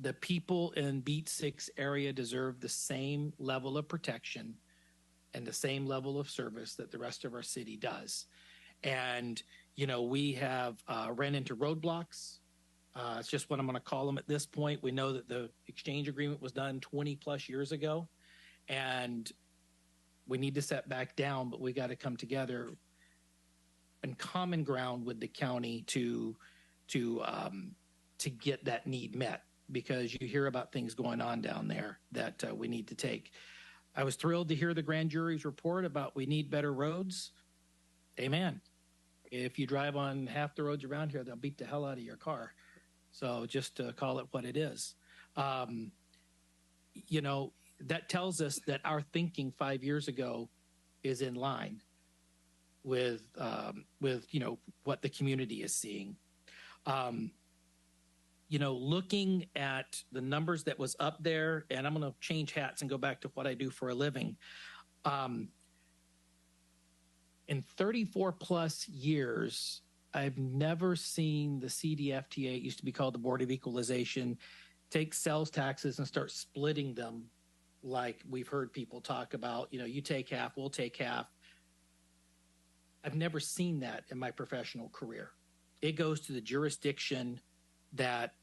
the people in Beat 6 area deserve the same level of protection and the same level of service that the rest of our city does. And, you know, we have ran into roadblocks. It's just what I'm going to call them at this point. We know that the exchange agreement was done 20 plus years ago, and we need to set back down, but we got to come together in common ground with the county to get that need met, because you hear about things going on down there that we need to take. I was thrilled to hear the grand jury's report about we need better roads. Amen. If you drive on half the roads around here, they'll beat the hell out of your car. So just to call it what it is. You know, that tells us that our thinking 5 years ago is in line with you know, what the community is seeing. looking at the numbers that was up there, and I'm going to change hats and go back to what I do for a living. In 34 plus years, I've never seen the CDFTA, it used to be called the Board of Equalization, take sales taxes and start splitting them like we've heard people talk about, you take half, we'll take half. I've never seen that in my professional career. It goes to the jurisdiction that,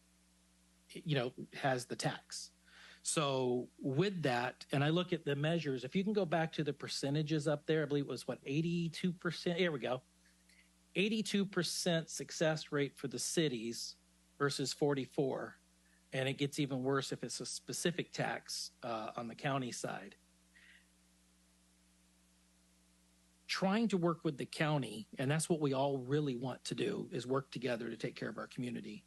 has the tax. So with that, and I look at the measures, if you can go back to the percentages up there, I believe it was 82%. Here we go. 82% success rate for the cities versus 44. And it gets even worse if it's a specific tax on the county side. Trying to work with the county, and that's what we all really want to do, is work together to take care of our community.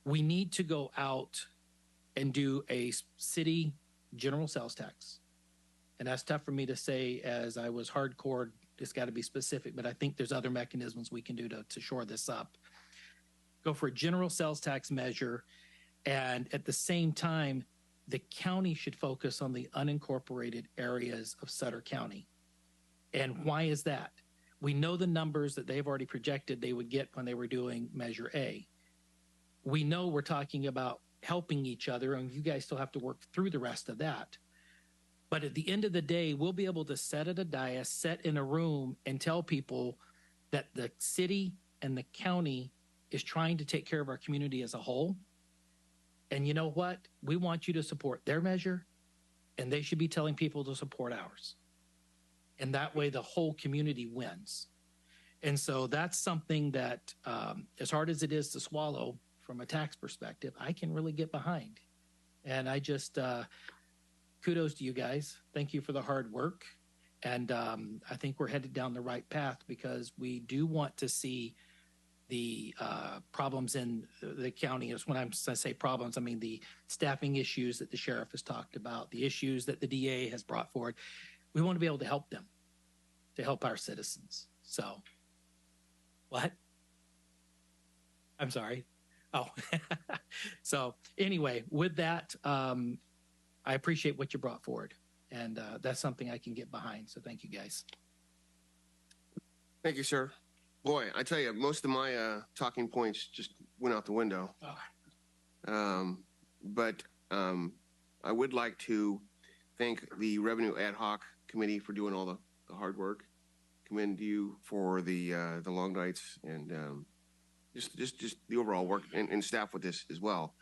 We need to go out and do a city general sales tax. And that's tough for me to say as I was hardcore, it's got to be specific, but I think there's other mechanisms we can do to shore this up. Go for a general sales tax measure. And at the same time, the county should focus on the unincorporated areas of Sutter County. And why is that? We know the numbers that they've already projected they would get when they were doing Measure A. We know we're talking about helping each other, and you guys still have to work through the rest of that. But at the end of the day, we'll be able to sit at a dais, sit in a room, and tell people that the city and the county is trying to take care of our community as a whole. And you know what? We want you to support their measure, and they should be telling people to support ours. And that way the whole community wins. And so that's something that, as hard as it is to swallow from a tax perspective, I can really get behind. And I just, kudos to you guys. Thank you for the hard work. And I think we're headed down the right path because we do want to see the problems in the county. Is when I say problems, I mean the staffing issues that the sheriff has talked about, the issues that the DA has brought forward. We want to be able to help them, to help our citizens. So, what? I'm sorry. Oh, so anyway, with that, I appreciate what you brought forward, and that's something I can get behind. So thank you, guys. Thank you, sir. Boy, I tell you, most of my talking points just went out the window. Oh. But I would like to thank the Revenue Ad Hoc Committee for doing all the hard work. Commend you for the long nights and just the overall work and staff with this as well.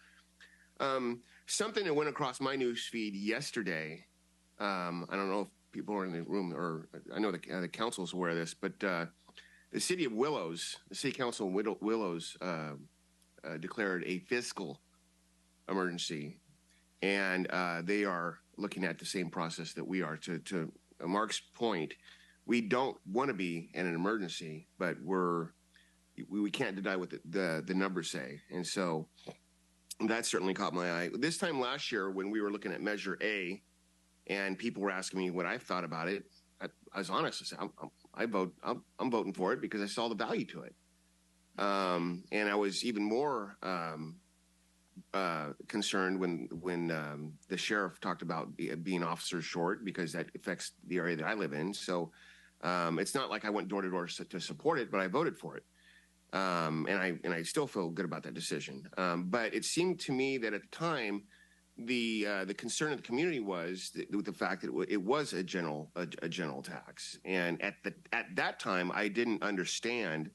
Something that went across my news feed yesterday. I don't know if people are in the room, or I know the council's aware of this, but the city of Willows, the city council in Willows, declared a fiscal emergency, and they are looking at the same process that we are. To Mark's point, we don't want to be in an emergency, but we can't deny what the numbers say, and so that certainly caught my eye. This time last year, when we were looking at Measure A, and people were asking me what I thought about it, I was honest. I said, I'm voting for it because I saw the value to it, and I was even more concerned when the sheriff talked about being officers short, because that affects the area that I live in. So it's not like I went door to door to support it, but I voted for it. And I still feel good about that decision. But it seemed to me that at the time, the concern of the community was with the fact that it was a general tax, and at that time I didn't understand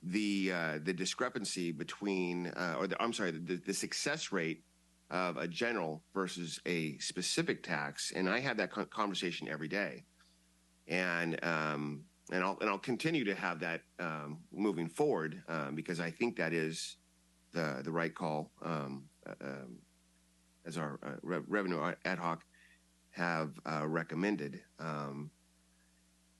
the discrepancy between the success rate of a general versus a specific tax, and I have that conversation every day, and I'll continue to have that moving forward because I think that is the right call, as our revenue ad hoc have recommended,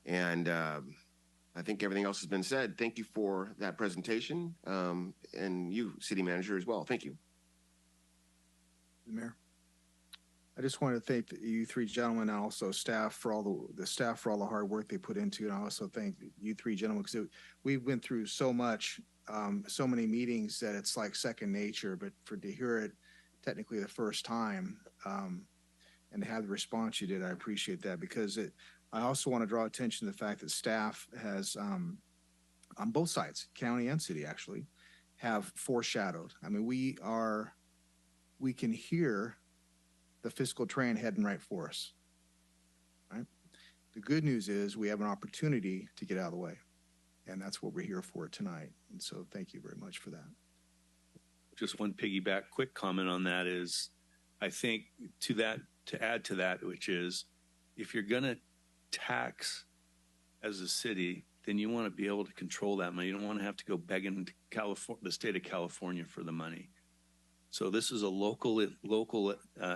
and I think everything else has been said. Thank you for that presentation, and you, City Manager, as well. Thank you. Mayor. I just want to thank you three gentlemen and also staff for all the staff for all the hard work they put into it. And I also thank you three gentlemen because we've been through so much, so many meetings that it's like second nature. But to hear it technically the first time and to have the response you did, I appreciate that because I also want to draw attention to the fact that staff has on both sides, county and city actually, have foreshadowed. I mean, we can hear the fiscal train heading right for us, right? The good news is we have an opportunity to get out of the way, and that's what we're here for tonight. And so thank you very much for that. Just one piggyback quick comment on that is, I think to add to that, which is if you're going to tax as a city, then you want to be able to control that money. You don't want to have to go begging to the state of California for the money. So this is a local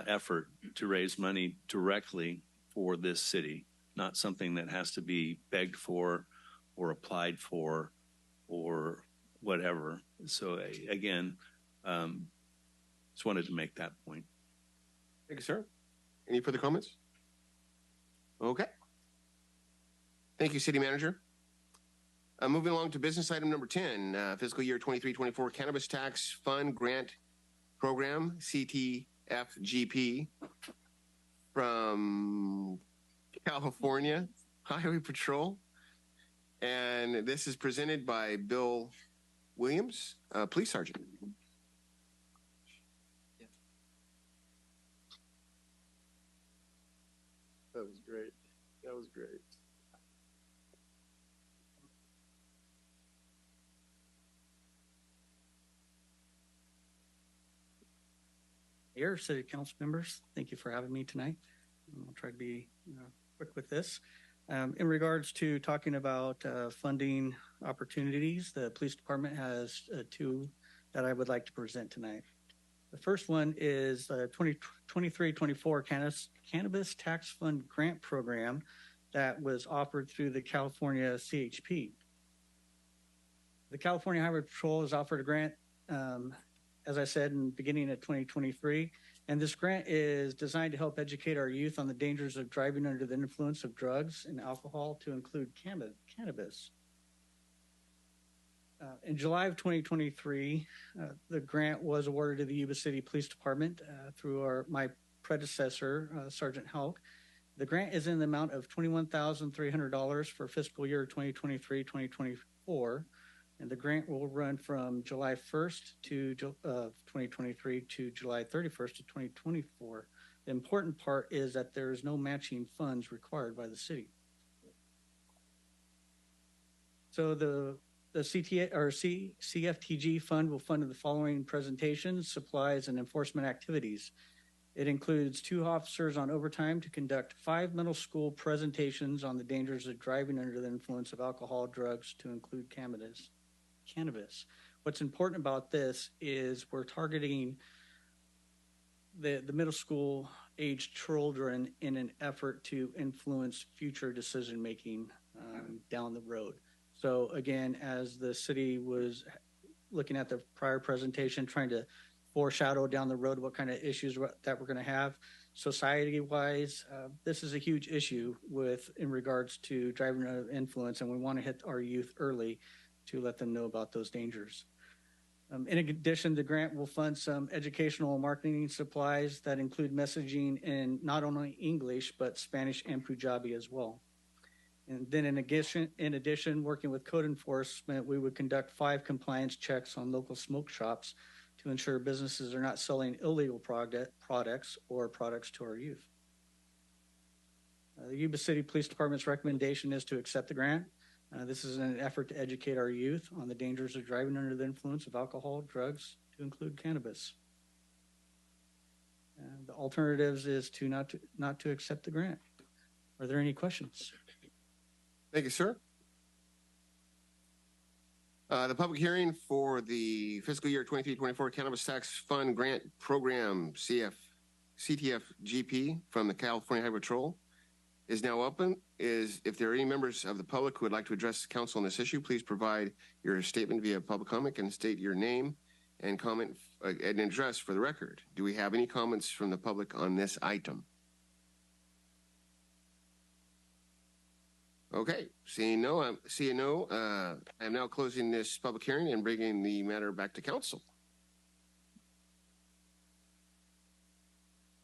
effort to raise money directly for this city, not something that has to be begged for or applied for or whatever. So again, just wanted to make that point. Thank you, sir. Any further comments? Okay. Thank you, City Manager. Moving along to business item number 10, fiscal year 23-24 Cannabis Tax Fund Grant Program, CTFGP, from California Highway Patrol. And this is presented by Bill Williams, Police Sergeant. That was great. That was great. Mayor, City Council members, thank you for having me tonight. I'll try to be quick with this. In regards to talking about funding opportunities, the police department has two that I would like to present tonight. The first one is 23-24 Cannabis Tax Fund Grant Program that was offered through the California CHP. The California Highway Patrol has offered a grant, as I said, in the beginning of 2023, and this grant is designed to help educate our youth on the dangers of driving under the influence of drugs and alcohol, to include cannabis. In July of 2023, the grant was awarded to the Yuba City Police Department through my predecessor, Sergeant Halk. The grant is in the amount of $21,300 for fiscal year 2023-2024, and the grant will run from July 1st to 2023 to July 31st to 2024. The important part is that there is no matching funds required by the city. So the CFTG fund will fund the following presentations, supplies, and enforcement activities. It includes 2 officers on overtime to conduct 5 middle school presentations on the dangers of driving under the influence of alcohol, drugs, to include cannabis. What's important about this is we're targeting the middle school age children in an effort to influence future decision making down the road. So again, as the city was looking at the prior presentation, trying to foreshadow down the road what kind of issues that we're going to have society-wise, this is a huge issue in regards to driving under influence, and we want to hit our youth early to let them know about those dangers. In addition, the grant will fund some educational and marketing supplies that include messaging in not only English, but Spanish and Punjabi as well. And then in addition, working with code enforcement, we would conduct 5 compliance checks on local smoke shops to ensure businesses are not selling illegal products or products to our youth. The Yuba City Police Department's recommendation is to accept the grant. This is an effort to educate our youth on the dangers of driving under the influence of alcohol, drugs, to include cannabis. The alternatives is to not to accept the grant. Are there any questions? Thank you, sir. The public hearing for the fiscal year 23-24 Cannabis Tax Fund Grant Program, CTFGP, from the California Highway Patrol is now open. If there are any members of the public who would like to address the council on this issue, please provide your statement via public comment and state your name and comment and address for the record. Do we have any comments from the public on this item? Okay, seeing no, I'm now closing this public hearing and bringing the matter back to council.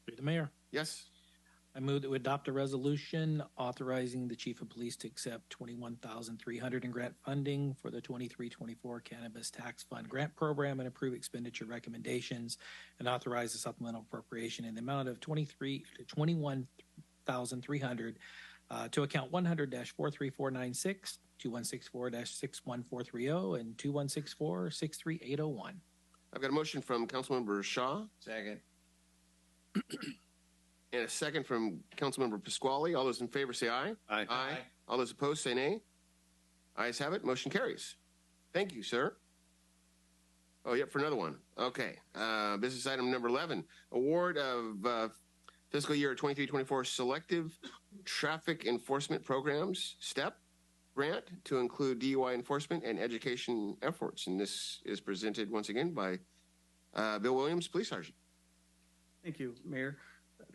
Through the mayor. Yes. I move that we adopt a resolution authorizing the chief of police to accept $21,300 in grant funding for the 23-24 Cannabis Tax Fund Grant Program and approve expenditure recommendations and authorize a supplemental appropriation in the amount of $21,300 to account 100-43496, 2164-61430, and 2164-63801. I've got a motion from Councilmember Shaw. Second. And a second from Councilmember Pasquale. All those in favor say aye. Aye. Aye. All those opposed say nay. Ayes have it. Motion carries. Thank you, sir. Oh, yep, for another one. Okay. Business item number 11. Award of fiscal year 23-24 selective traffic enforcement programs, STEP grant to include DUI enforcement and education efforts. And this is presented once again by Bill Williams, Police Sergeant. Thank you, Mayor.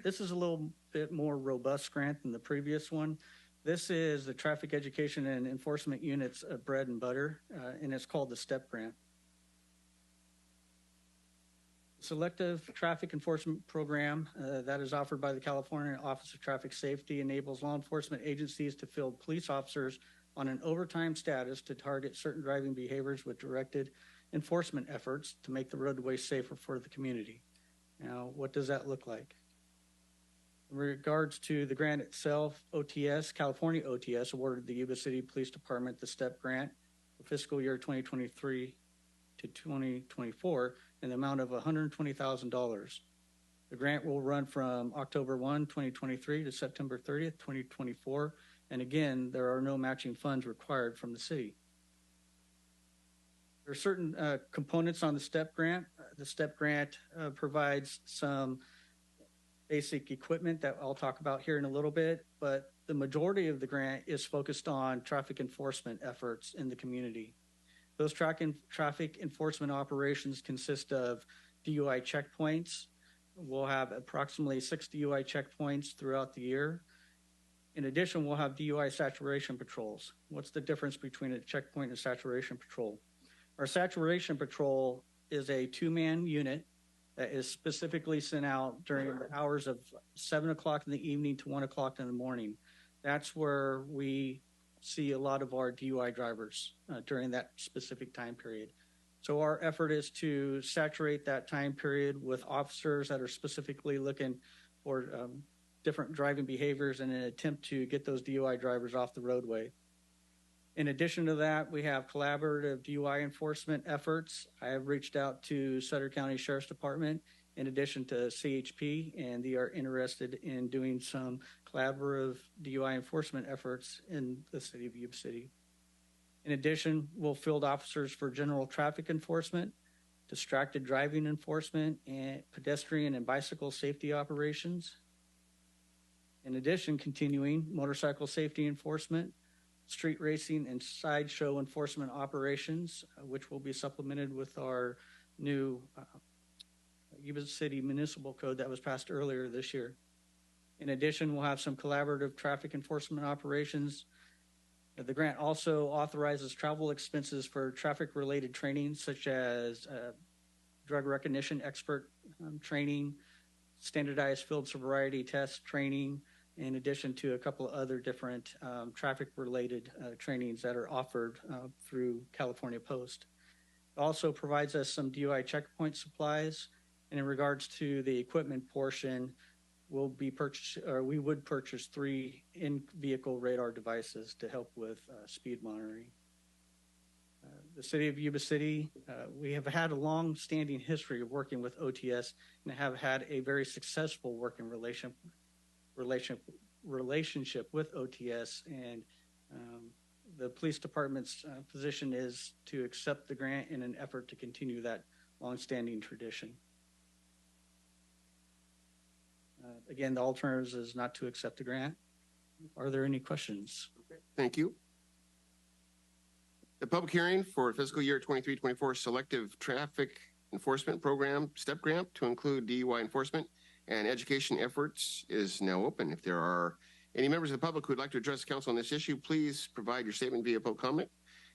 This is a little bit more robust grant than the previous one. This is the Traffic Education and Enforcement Unit's bread and butter, and it's called the STEP grant. Selective Traffic Enforcement Program that is offered by the California Office of Traffic Safety enables law enforcement agencies to field police officers on an overtime status to target certain driving behaviors with directed enforcement efforts to make the roadway safer for the community. Now, what does that look like? In regards to the grant itself, OTS, California OTS, awarded the Yuba City Police Department the STEP grant for fiscal year 2023 to 2024 in the amount of $120,000. The grant will run from October 1, 2023 to September 30th, 2024. And again, there are no matching funds required from the city. There are certain components on the STEP grant. The STEP grant provides some basic equipment that I'll talk about here in a little bit, but the majority of the grant is focused on traffic enforcement efforts in the community. Those traffic enforcement operations consist of DUI checkpoints. We'll have approximately 6 DUI checkpoints throughout the year. In addition, we'll have DUI saturation patrols. What's the difference between a checkpoint and a saturation patrol? Our saturation patrol is a 2-man unit that is specifically sent out during the hours of 7 o'clock in the evening to 1 o'clock in the morning. That's where we see a lot of our DUI drivers during that specific time period. So our effort is to saturate that time period with officers that are specifically looking for different driving behaviors in an attempt to get those DUI drivers off the roadway. In addition to that, we have collaborative DUI enforcement efforts. I have reached out to Sutter County Sheriff's Department in addition to CHP, and they are interested in doing some collaborative DUI enforcement efforts in the city of Yuba City. In addition, we'll field officers for general traffic enforcement, distracted driving enforcement, and pedestrian and bicycle safety operations. In addition, continuing motorcycle safety enforcement, street racing, and sideshow enforcement operations, which will be supplemented with our new Yuba City Municipal Code that was passed earlier this year. In addition, we'll have some collaborative traffic enforcement operations. The grant also authorizes travel expenses for traffic-related training, such as drug recognition expert training, standardized field sobriety test training, in addition to a couple of other different traffic-related trainings that are offered through California Post. It also provides us some DUI checkpoint supplies, and in regards to the equipment portion, we would purchase 3 in-vehicle radar devices to help with speed monitoring. The city of Yuba City, we have had a long-standing history of working with OTS and have had a very successful working relationship with OTS, and the police department's position is to accept the grant in an effort to continue that long-standing tradition. Again, the alternative is not to accept the grant. Are there any questions? Okay. Thank you. The public hearing for fiscal year 23-24 selective traffic Enforcement Program STEP grant to include DUI enforcement and education efforts is now open. If there are any members of the public who would like to address the council on this issue, please provide your statement via public comment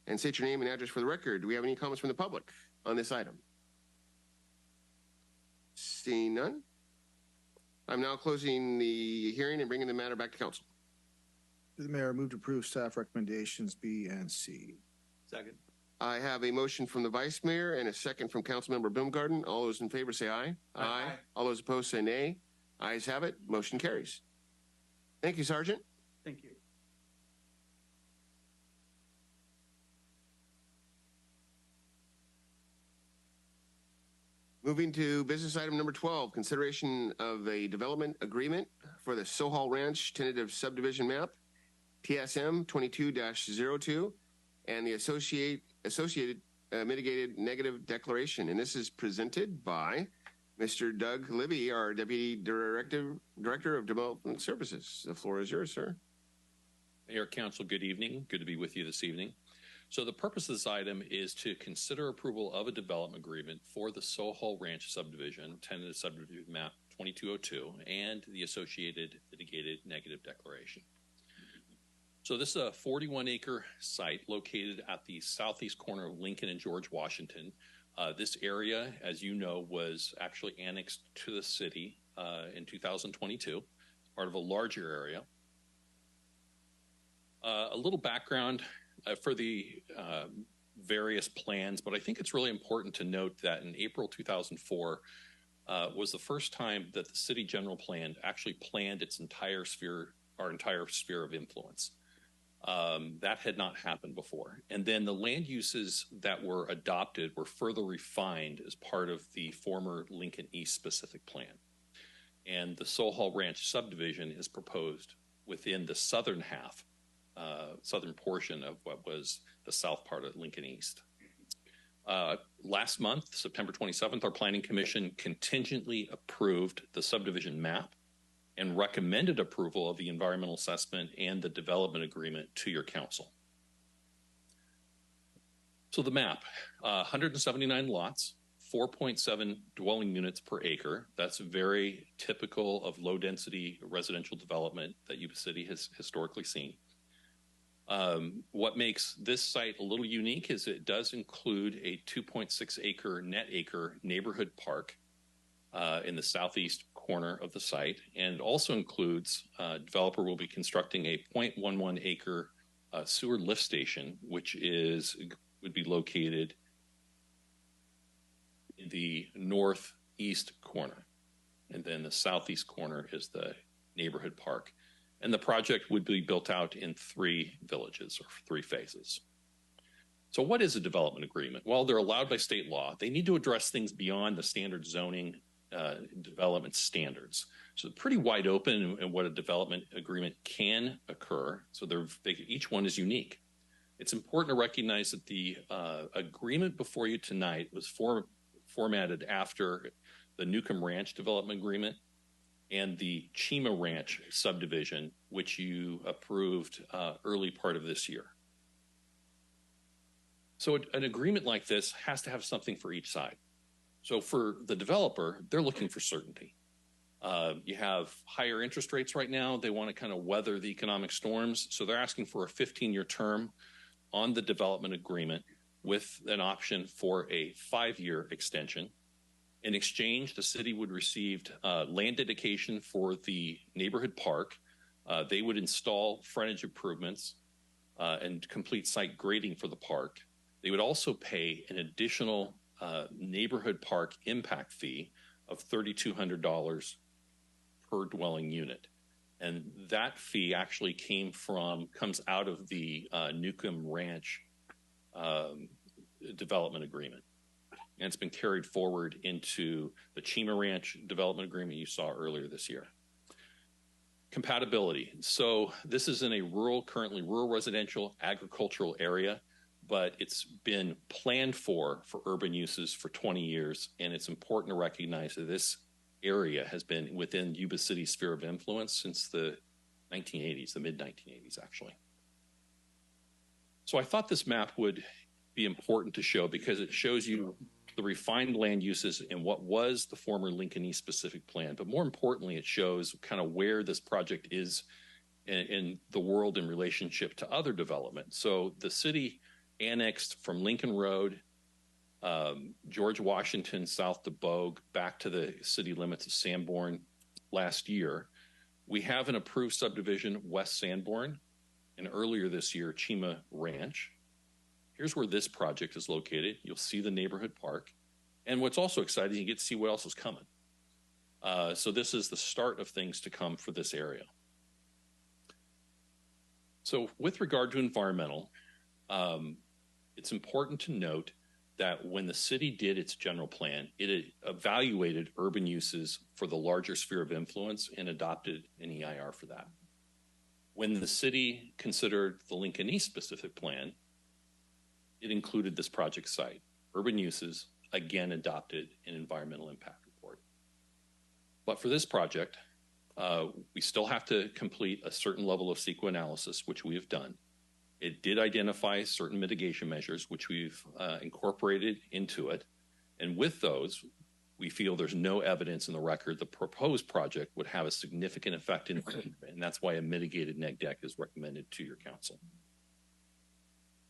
and state your name and address for the record. Do we have any comments from the public on this item? Seeing none, I'm now closing the hearing and bringing the matter back to council. The mayor, move to approve staff recommendations B and C. Second. I have a motion from the vice mayor and a second from Councilmember Baumgarten. All those in favor say aye. Aye. All those opposed say nay. Ayes have it. Motion carries. Thank you, Sergeant. Thank you. Moving to business item number 12, consideration of a development agreement for the Sohal Ranch tentative subdivision map, TSM 22-02, and the associated mitigated negative declaration. And this is presented by Mr. Doug Libby, our Deputy Director of Development Services. The floor is yours, sir. Mayor, Council, good evening. Good to be with you this evening. So the purpose of this item is to consider approval of a development agreement for the Sohal Ranch subdivision, tentative subdivision map 2202, and the associated mitigated negative declaration. So this is a 41-acre site located at the southeast corner of Lincoln and George Washington. This area, as you know, was actually annexed to the city in 2022, part of a larger area. A little background for the various plans, but I think it's really important to note that in April 2004 was the first time that the city general plan actually planned its entire sphere, our entire sphere of influence. That had not happened before. And then the land uses that were adopted were further refined as part of the former Lincoln East specific plan. And the Sohal Ranch subdivision is proposed within the southern half, southern portion of what was the south part of Lincoln East. Last month, September 27th, our Planning Commission contingently approved the subdivision map and recommended approval of the environmental assessment and the development agreement to your council. So the map, 179 lots, 4.7 dwelling units per acre. That's very typical of low density residential development that Yuba City has historically seen. What makes this site a little unique is it does include a 2.6 acre net acre neighborhood park in the southeast corner of the site, and it also includes developer will be constructing a 0.11 acre sewer lift station, which would be located in the northeast corner, and then the southeast corner is the neighborhood park. And the project would be built out in 3 villages or 3 phases. So what is a development agreement? Well, they're allowed by state law. They need to address things beyond the standard zoning development standards. So pretty wide open in what a development agreement can occur. So each one is unique. It's important to recognize that the agreement before you tonight was formatted after the Newcomb Ranch development agreement and the Chima Ranch subdivision, which you approved early part of this year. So an agreement like this has to have something for each side. So for the developer, they're looking for certainty. You have higher interest rates right now. They want to kind of weather the economic storms. So they're asking for a 15-year term on the development agreement with an option for a 5-year extension. In exchange, the city would receive land dedication for the neighborhood park. They would install frontage improvements and complete site grading for the park. They would also pay an additional neighborhood park impact fee of $3,200 per dwelling unit. And that fee actually comes out of the Newcomb Ranch development agreement. And it's been carried forward into the Chima Ranch development agreement you saw earlier this year. Compatibility. So this is in a currently rural residential agricultural area, but it's been planned for urban uses for 20 years. And it's important to recognize that this area has been within Yuba City's sphere of influence since the 1980s, the mid-1980s, actually. So I thought this map would be important to show because it shows you the refined land uses in what was the former Lincoln East specific plan. But more importantly, it shows kind of where this project is in the world in relationship to other development. So the city annexed from Lincoln Road, George Washington south to Bogue, back to the city limits of Sanborn last year. We have an approved subdivision, West Sanborn, and earlier this year, Chima Ranch. Here's where this project is located. You'll see the neighborhood park. And what's also exciting, you get to see what else is coming. So this is the start of things to come for this area. So with regard to environmental, it's important to note that when the city did its general plan, it evaluated urban uses for the larger sphere of influence and adopted an EIR for that. When the city considered the Lincoln East specific plan, it included this project site. Urban uses, again, adopted an environmental impact report. But for this project, we still have to complete a certain level of CEQA analysis, which we have done. It did identify certain mitigation measures, which we've incorporated into it. And with those, we feel there's no evidence in the record the proposed project would have a significant effect in, and that's why a mitigated neg deck is recommended to your council.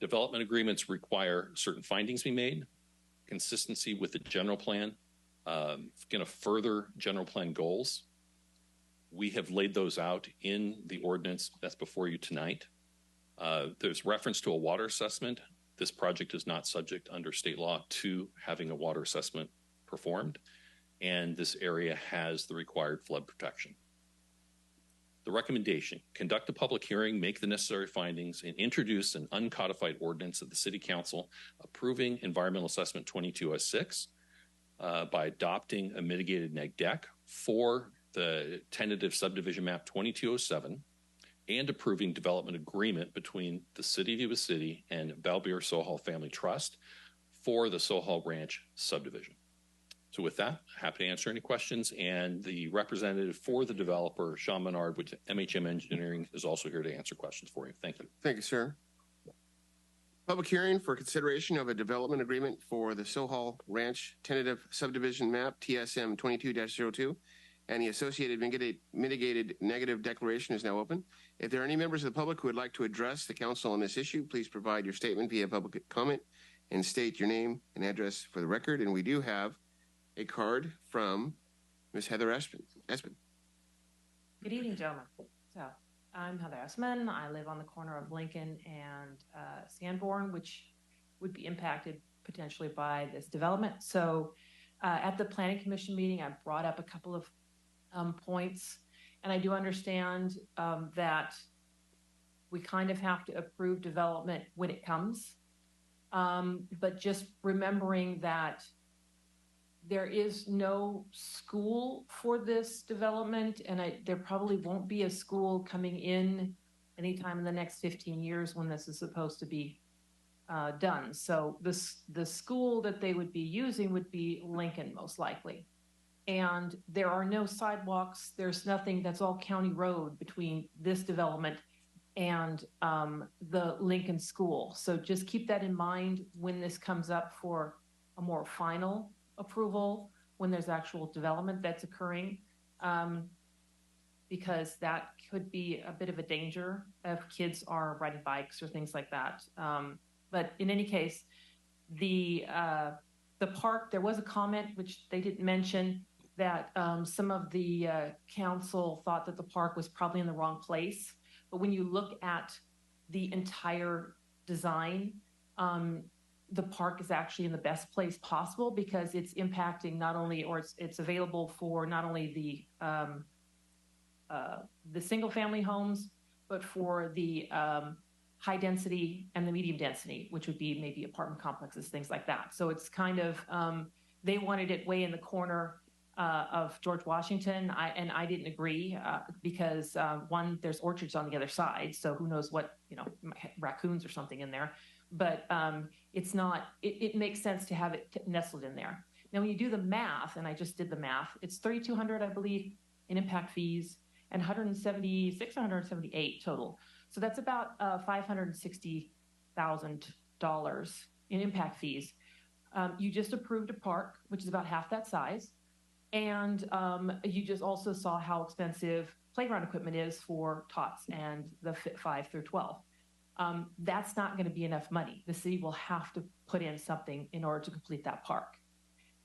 Development agreements require certain findings be made, consistency with the general plan, going to further general plan goals. We have laid those out in the ordinance that's before you tonight. There's reference to a water assessment. This project is not subject under state law to having a water assessment performed, and this area has the required flood protection. The recommendation, conduct a public hearing, make the necessary findings, and introduce an uncodified ordinance of the City Council approving Environmental Assessment 2206 by adopting a mitigated neg deck for the tentative subdivision map 2207 and approving development agreement between the City of Yuba City and Balbier Sohal Family Trust for the Sohal Ranch subdivision. So with that, happy to answer any questions. And the representative for the developer, Sean Menard with MHM Engineering, is also here to answer questions for you. Thank you. Thank you, sir. Public hearing for consideration of a development agreement for the Sohal Ranch tentative subdivision map TSM 22-02 and the associated mitigated negative declaration is now open. If there are any members of the public who would like to address the council on this issue, please provide your statement via public comment and state your name and address for the record. And we do have a card from Ms. Heather Espin. Good evening, gentlemen. So I'm Heather Espin. I live on the corner of Lincoln and Sanborn, which would be impacted potentially by this development. So at the Planning Commission meeting, I brought up a couple of points, and I do understand that we kind of have to approve development when it comes, but just remembering that there is no school for this development, and there probably won't be a school coming in anytime in the next 15 years when this is supposed to be done. So the school that they would be using would be Lincoln, most likely. And there are no sidewalks. There's nothing. That's all county road between this development and the Lincoln School. So just keep that in mind when this comes up for a more final approval, when there's actual development that's occurring, because that could be a bit of a danger if kids are riding bikes or things like that. But in any case, the park, there was a comment which they didn't mention, that some of the council thought that the park was probably in the wrong place. But when you look at the entire design, the park is actually in the best place possible because it's impacting not only, or it's available for not only the single family homes, but for the high density and the medium density, which would be maybe apartment complexes, things like that. So it's kind of, they wanted it way in the corner of George Washington, and I didn't agree because one, there's orchards on the other side, so who knows what, raccoons or something in there. But it's not. It makes sense to have it nestled in there. Now, when you do the math, and I just did the math, it's $3,200, I believe, in impact fees, and $176, $178 total. So that's about $560,000 in impact fees. You just approved a park, which is about half that size. And you just also saw how expensive playground equipment is for tots and the 5 through 12. That's not going to be enough money. The city will have to put in something in order to complete that park.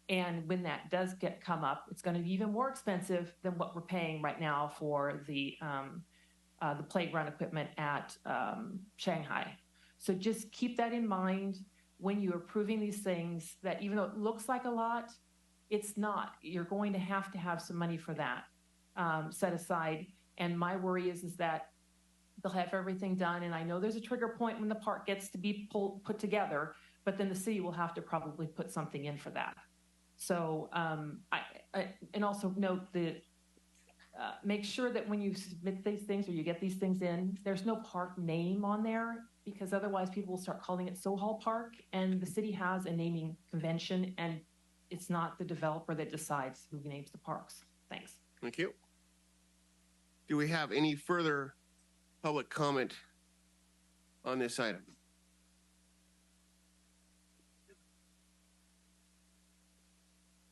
And when that does come up, it's going to be even more expensive than what we're paying right now for the playground equipment at Shanghai. So just keep that in mind when you're approving these things, that even though it looks like a lot, it's not. You're going to have some money for that set aside. And my worry is that they'll have everything done. And I know there's a trigger point when the park gets to be put together, but then the city will have to probably put something in for that. So and also note that make sure that when you submit these things or you get these things in, there's no park name on there, because otherwise people will start calling it Sohal Park, and the city has a naming convention, and it's not the developer that decides who names the parks. Thanks. Thank you. Do we have any further public comment on this item?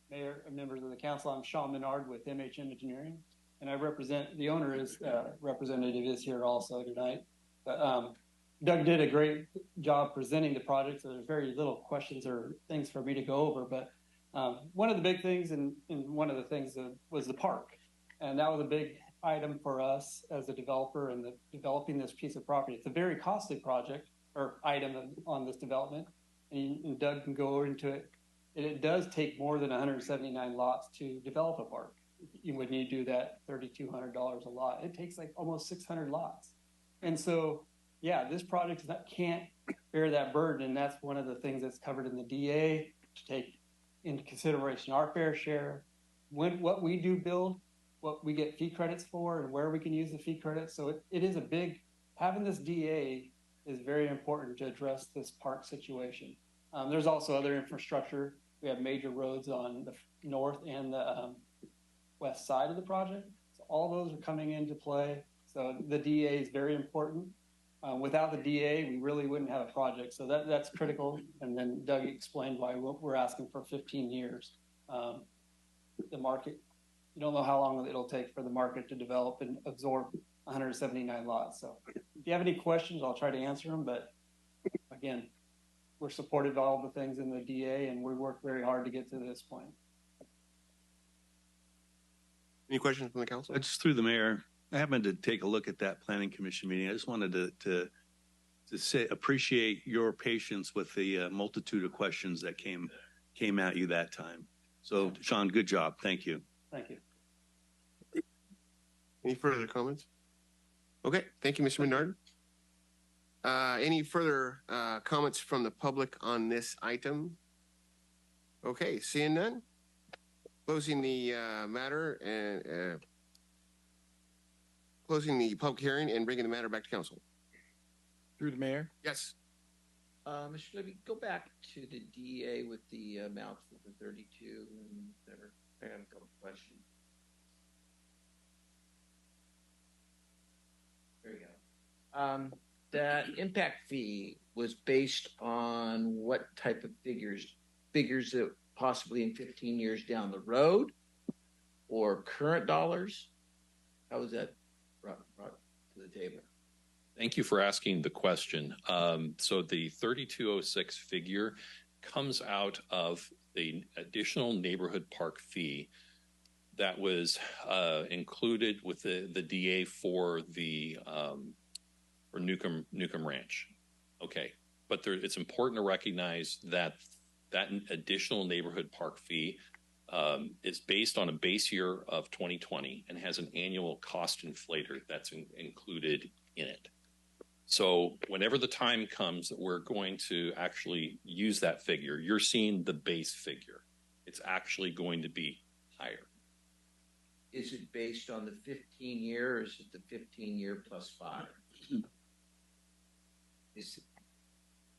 Mayor and members of the council, I'm Sean Menard with MHM Engineering, and I represent, the owner is representative is here also tonight. But, Doug did a great job presenting the project, so there's very little questions or things for me to go over. But one of the big things, and one of the things was the park, and that was a big item for us as a developer and developing this piece of property. It's a very costly project or item on this development, and Doug can go into it. And it does take more than 179 lots to develop a park. When you do that $3,200 a lot, it takes like almost 600 lots. And so, yeah, this project can't bear that burden. And that's one of the things that's covered in the DA, to take into consideration our fair share, what we do build, what we get fee credits for, and where we can use the fee credits. So it is a big, having this DA is very important to address this park situation. There's also other infrastructure. We have major roads on the north and the west side of the project. So all those are coming into play. So the DA is very important. Without the DA, we really wouldn't have a project. So that's critical. And then Doug explained why we're asking for 15 years. The market, you don't know how long it'll take for the market to develop and absorb 179 lots. So if you have any questions, I'll try to answer them. But again, we're supportive of all the things in the DA, and we work very hard to get to this point. Any questions from the council? Just through the mayor, I happened to take a look at that planning commission meeting. I just wanted to say, appreciate your patience with the multitude of questions that came at you that time. So Sean, good job. Thank you. Thank you. Any further comments? Okay, thank you, Mr. Menard. Any further comments from the public on this item? Okay, seeing none. Closing the matter and closing the public hearing and bringing the matter back to council. Through the mayor? Yes. Mr. Levy, go back to the DA with the amounts for the 32 and whatever. I have a couple questions. There you go. That impact fee was based on what type of figures? Figures that possibly in 15 years down the road, or current dollars? How was that brought to the table? Thank you for asking the question. So the 3206 figure comes out of the additional neighborhood park fee that was included with the DA for the or Newcomb Ranch. Okay, but it's important to recognize that that additional neighborhood park fee is based on a base year of 2020 and has an annual cost inflator that's included in it. So whenever the time comes that we're going to actually use that figure, you're seeing the base figure. It's actually going to be higher. Is it based on the 15 year, or is it the 15 year plus 5?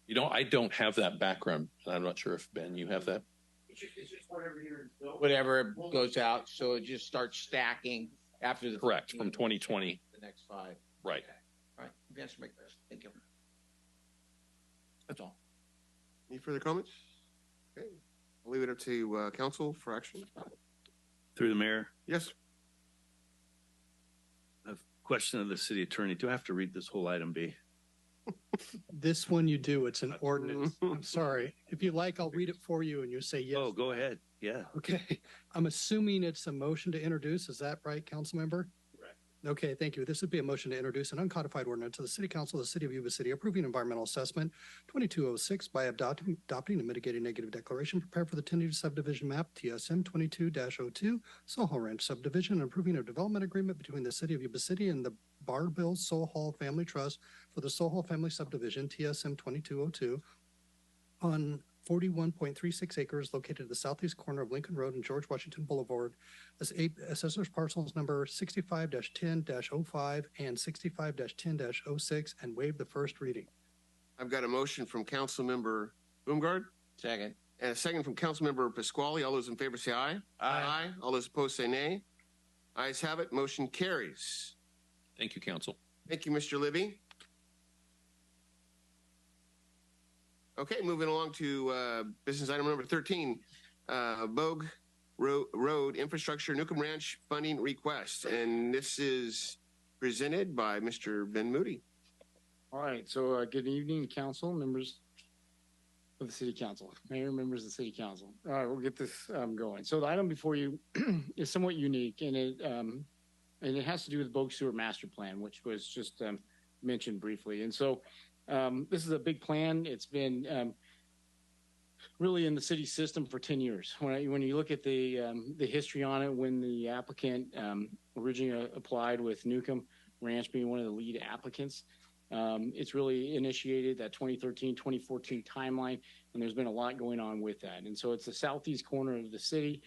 You know, I don't have that background. I'm not sure if, Ben, you have that. It's just whatever goes out, so it just starts stacking after the correct from 2020. The next 5. Right. Okay. All right. You've answered my question. Thank you. That's all. Any further comments? Okay. I'll leave it up to council for action. Through the mayor, Yes. a question of the city attorney. Do I have to read this whole item B? This one you do, it's an ordinance. I'm sorry. If you like, I'll read it for you and you say yes. Oh, go ahead. Yeah. Okay. I'm assuming it's a motion to introduce. Is that right, council member? Correct. Okay, thank you. This would be a motion to introduce an uncodified ordinance of the City Council of the City of Yuba City approving environmental assessment 2206 by adopting and mitigating negative declaration prepared for the tentative subdivision map TSM 22-02 Soho Ranch subdivision and approving a development agreement between the City of Yuba City and the Barbill Soho Family Trust for the Soho Family Subdivision TSM 2202 on 41.36 acres located at the southeast corner of Lincoln Road and George Washington Boulevard as assessors parcels number 65-10-05 and 65-10-06 and waive the first reading. I've got a motion from council member Boomgard. Second. And a second from council member Pasquale. All those in favor say aye. Aye. All those opposed say nay. Ayes have it. Motion carries. Thank you, council. Thank you, Mr. Libby. Okay, moving along to business item number 13, Bogue Road Infrastructure Newcomb Ranch funding request. And this is presented by Mr. Ben Moody. All right, so good evening, council, members of the city council, mayor, members of the city council. All right, we'll get this going. So the item before you is somewhat unique, and it has to do with the Bogue Stewart Master Plan, which was just mentioned briefly. And so this is a big plan. It's been really in the city system for 10 years. When you look at the history on it, when the applicant originally applied with Newcomb Ranch being one of the lead applicants, it's really initiated that 2013, 2014 timeline, and there's been a lot going on with that. And so it's the southeast corner of the city,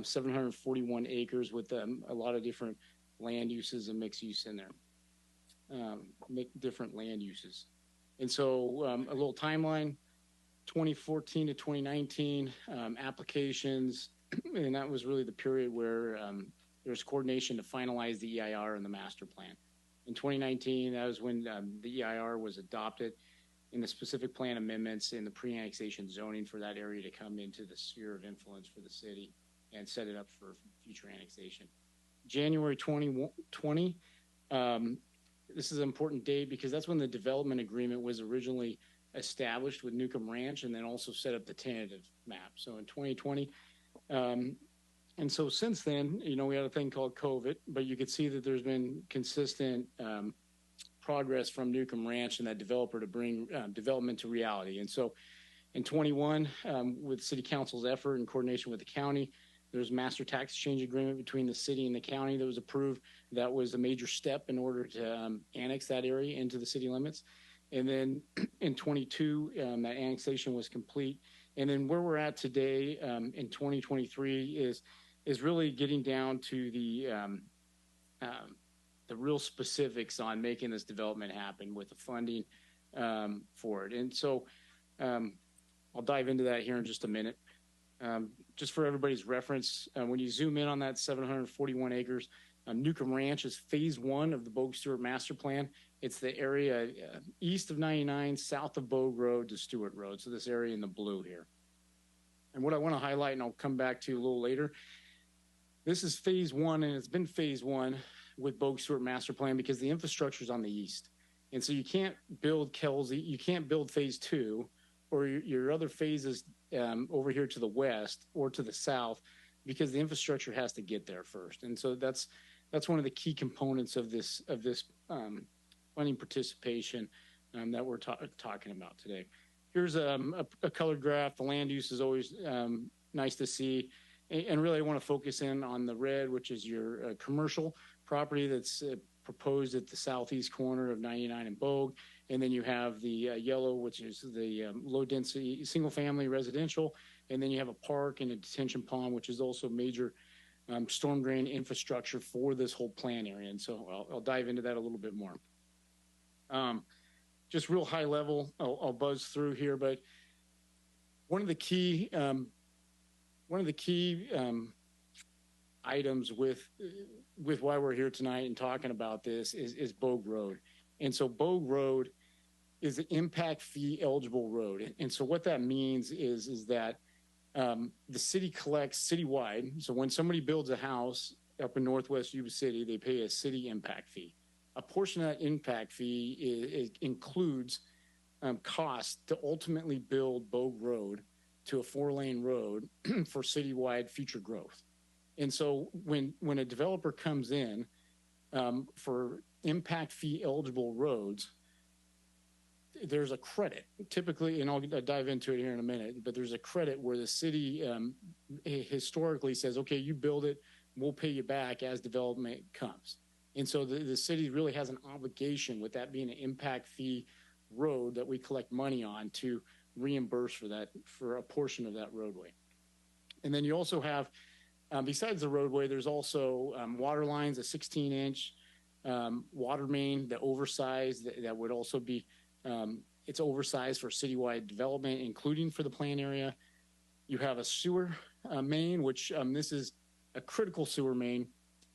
741 acres with a lot of different land uses and mixed use in there, different land uses. And so a little timeline, 2014 to 2019 applications, and that was really the period where there's coordination to finalize the EIR and the master plan. In 2019, that was when the EIR was adopted and the specific plan amendments in the pre-annexation zoning for that area to come into the sphere of influence for the city and set it up for future annexation. January 2020, this is an important date because that's when the development agreement was originally established with Newcomb Ranch and then also set up the tentative map. So in 2020, and so since then, we had a thing called COVID, but you could see that there's been consistent progress from Newcomb Ranch and that developer to bring development to reality. And so in 21, with city council's effort in coordination with the county, there's a master tax exchange agreement between the city and the county that was approved. That was a major step in order to annex that area into the city limits. And then in 22, that annexation was complete. And then where we're at today in 2023 is really getting down to the real specifics on making this development happen with the funding for it. And so I'll dive into that here in just a minute. Just for everybody's reference, when you zoom in on that 741 acres, Newcomb Ranch is phase 1 of the Bogue Stewart Master Plan. It's the area east of 99, south of Bogue Road to Stewart Road. So this area in the blue here. And what I want to highlight, and I'll come back to a little later, this is phase 1, and it's been phase 1 with Bogue Stewart Master Plan because the infrastructure is on the east. And so you can't build Kelsey, you can't build phase 2 or your other phases over here to the west or to the south because the infrastructure has to get there first. And so that's one of the key components of this funding participation that we're talking about today. Here's a colored graph. The land use is always nice to see. And really I want to focus in on the red, which is your commercial property that's proposed at the southeast corner of 99 and Bogue. And then you have the yellow, which is the low density single family residential. And then you have a park and a detention pond, which is also major storm drain infrastructure for this whole plan area. And so I'll dive into that a little bit more. Just real high level, I'll buzz through here, but one of the key items with why we're here tonight and talking about this is Bogue Road. And so Bogue Road is the impact fee eligible road. And so what that means is that the city collects citywide. So when somebody builds a house up in Northwest Yuba City, they pay a city impact fee. A portion of that impact fee includes costs to ultimately build Bogue Road to a 4-lane road for citywide future growth. And so when a developer comes in for impact fee eligible roads, there's a credit typically, and I'll dive into it here in a minute, but there's a credit where the city historically says, okay, you build it, we'll pay you back as development comes. And so the city really has an obligation, with that being an impact fee road that we collect money on, to reimburse for that, for a portion of that roadway. And then you also have, besides the roadway, there's also water lines, a 16-inch water main, the oversized, that would also be, it's oversized for citywide development, including for the plan area. You have a sewer main, which this is a critical sewer main,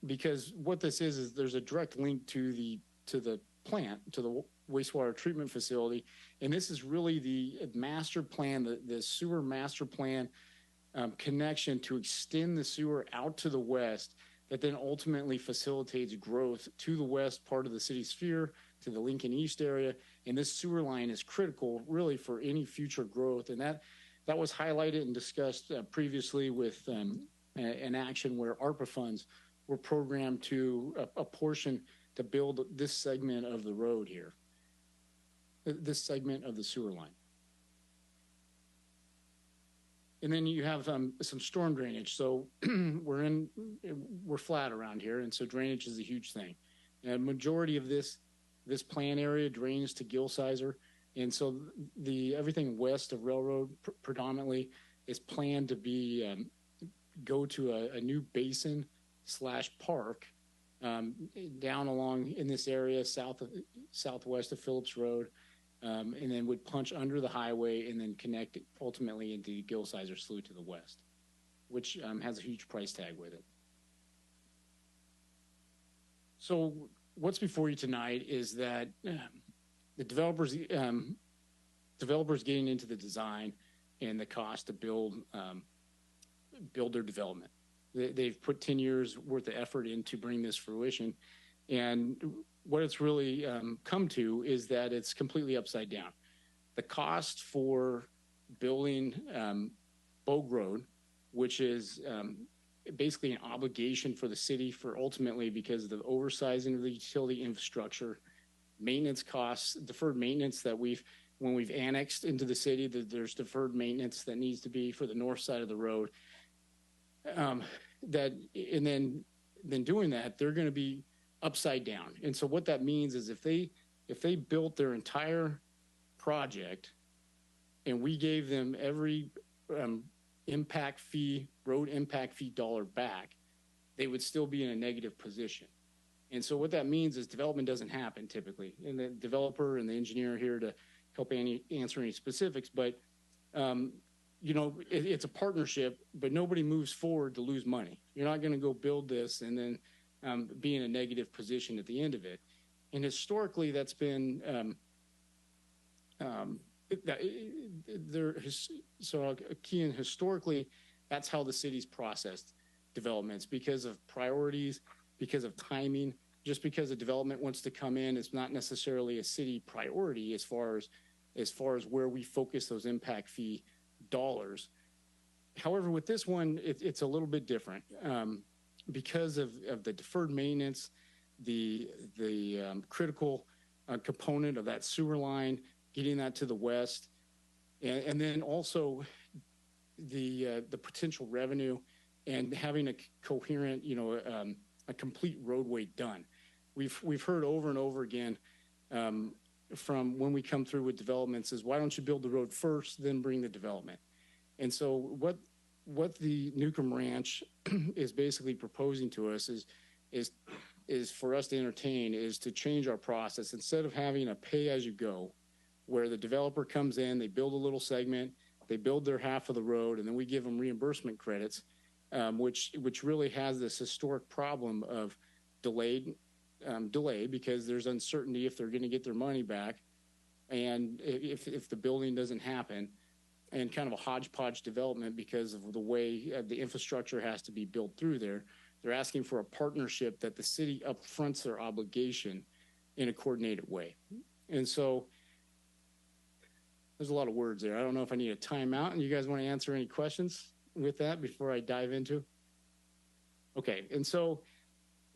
because what this is there's a direct link to the plant, to the wastewater treatment facility. And this is really the master plan, the sewer master plan connection to extend the sewer out to the west, that then ultimately facilitates growth to the west part of the city sphere, to the Lincoln East area. And this sewer line is critical really for any future growth. And that was highlighted and discussed previously with an action where ARPA funds were programmed to a portion to build this segment of the road here, this segment of the sewer line. And then you have some storm drainage. So we're flat around here, and so drainage is a huge thing. And a majority of this plan area drains to Gil-Sizer, and so everything west of Railroad predominantly is planned to be go to a new basin / park down along in this area southwest of Phillips Road, and then would punch under the highway and then connect ultimately into Gil-Sizer Slough to the west, which has a huge price tag with it. So what's before you tonight is that the developers getting into the design and the cost to build their development. They've put 10 years worth of effort in to bring this fruition. And what it's really come to is that it's completely upside down. The cost for building Bogue Road, which is basically an obligation for the city for ultimately, because of the oversizing of the utility infrastructure, maintenance costs, deferred maintenance that when we've annexed into the city, there's deferred maintenance that needs to be for the north side of the road. And then doing that, they're going to be upside down. And so what that means is if they built their entire project and we gave them every road impact fee dollar back, they would still be in a negative position. And so what that means is development doesn't happen typically. And the developer and the engineer are here to help answer any specifics, but it's a partnership, but nobody moves forward to lose money. You're not going to go build this and then be in a negative position at the end of it. And historically, that's been historically, that's how the city's processed developments, because of priorities, because of timing. Just because a development wants to come in, it's not necessarily a city priority as far as where we focus those impact fee dollars. However, with this one, it's a little bit different because of the deferred maintenance, the critical component of that sewer line, getting that to the west, and then also the potential revenue and having a coherent, a complete roadway done. We've heard over and over again from when we come through with developments is, why don't you build the road first, then bring the development? And so what the Newcomb Ranch is basically proposing to us is for us to entertain, is to change our process. Instead of having a pay as you go, where the developer comes in, they build a little segment, they build their half of the road, and then we give them reimbursement credits, which really has this historic problem of delay because there's uncertainty if they're going to get their money back, and if the building doesn't happen. and kind of a hodgepodge development because of the way the infrastructure has to be built through there. They're asking for a partnership that the city upfronts their obligation in a coordinated way. And so there's a lot of words there. I don't know if I need a timeout, and you guys want to answer any questions with that before I dive into? Okay, and so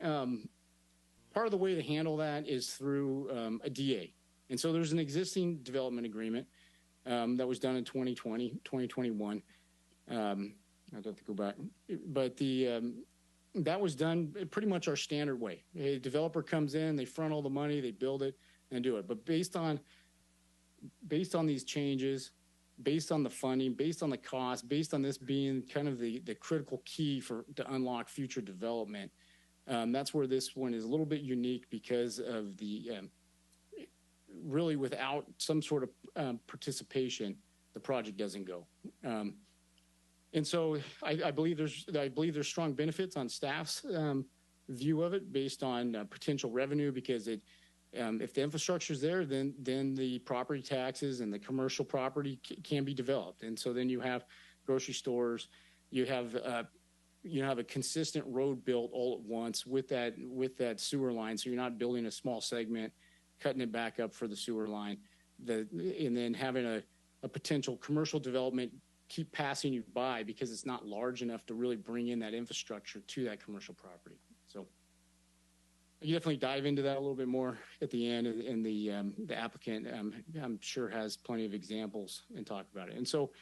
part of the way to handle that is through a DA. And so there's an existing development agreement that was done in 2021. I'd have to go back, but that was done pretty much our standard way. A developer comes in, they front all the money, they build it and do it. But based on these changes, based on the funding, based on the cost, based on this being kind of the critical key to unlock future development, that's where this one is a little bit unique because of the really without some sort of participation, the project doesn't go. And so I believe there's strong benefits on staff's view of it based on potential revenue, because if the infrastructure is there, then the property taxes and the commercial property can be developed. And so then you have grocery stores, you have a consistent road built all at once with that sewer line. So you're not building a small segment, cutting it back up for the sewer line, and then having a potential commercial development keep passing you by because it's not large enough to really bring in that infrastructure to that commercial property. So you definitely dive into that a little bit more at the end, and the applicant, I'm sure, has plenty of examples and talk about it. And so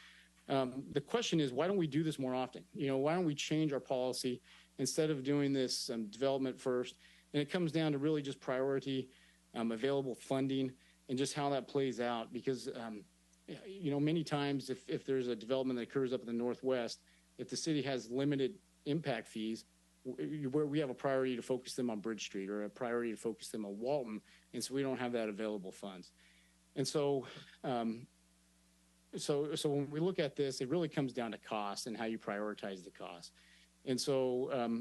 the question is, why don't we do this more often? Why don't we change our policy instead of doing this development first? And it comes down to really just priority, available funding, and just how that plays out. Because many times if there's a development that occurs up in the Northwest, if the city has limited impact fees, where we have a priority to focus them on Bridge Street or a priority to focus them on Walton, and so we don't have that available funds. And so so when we look at this, it really comes down to cost and how you prioritize the cost. And so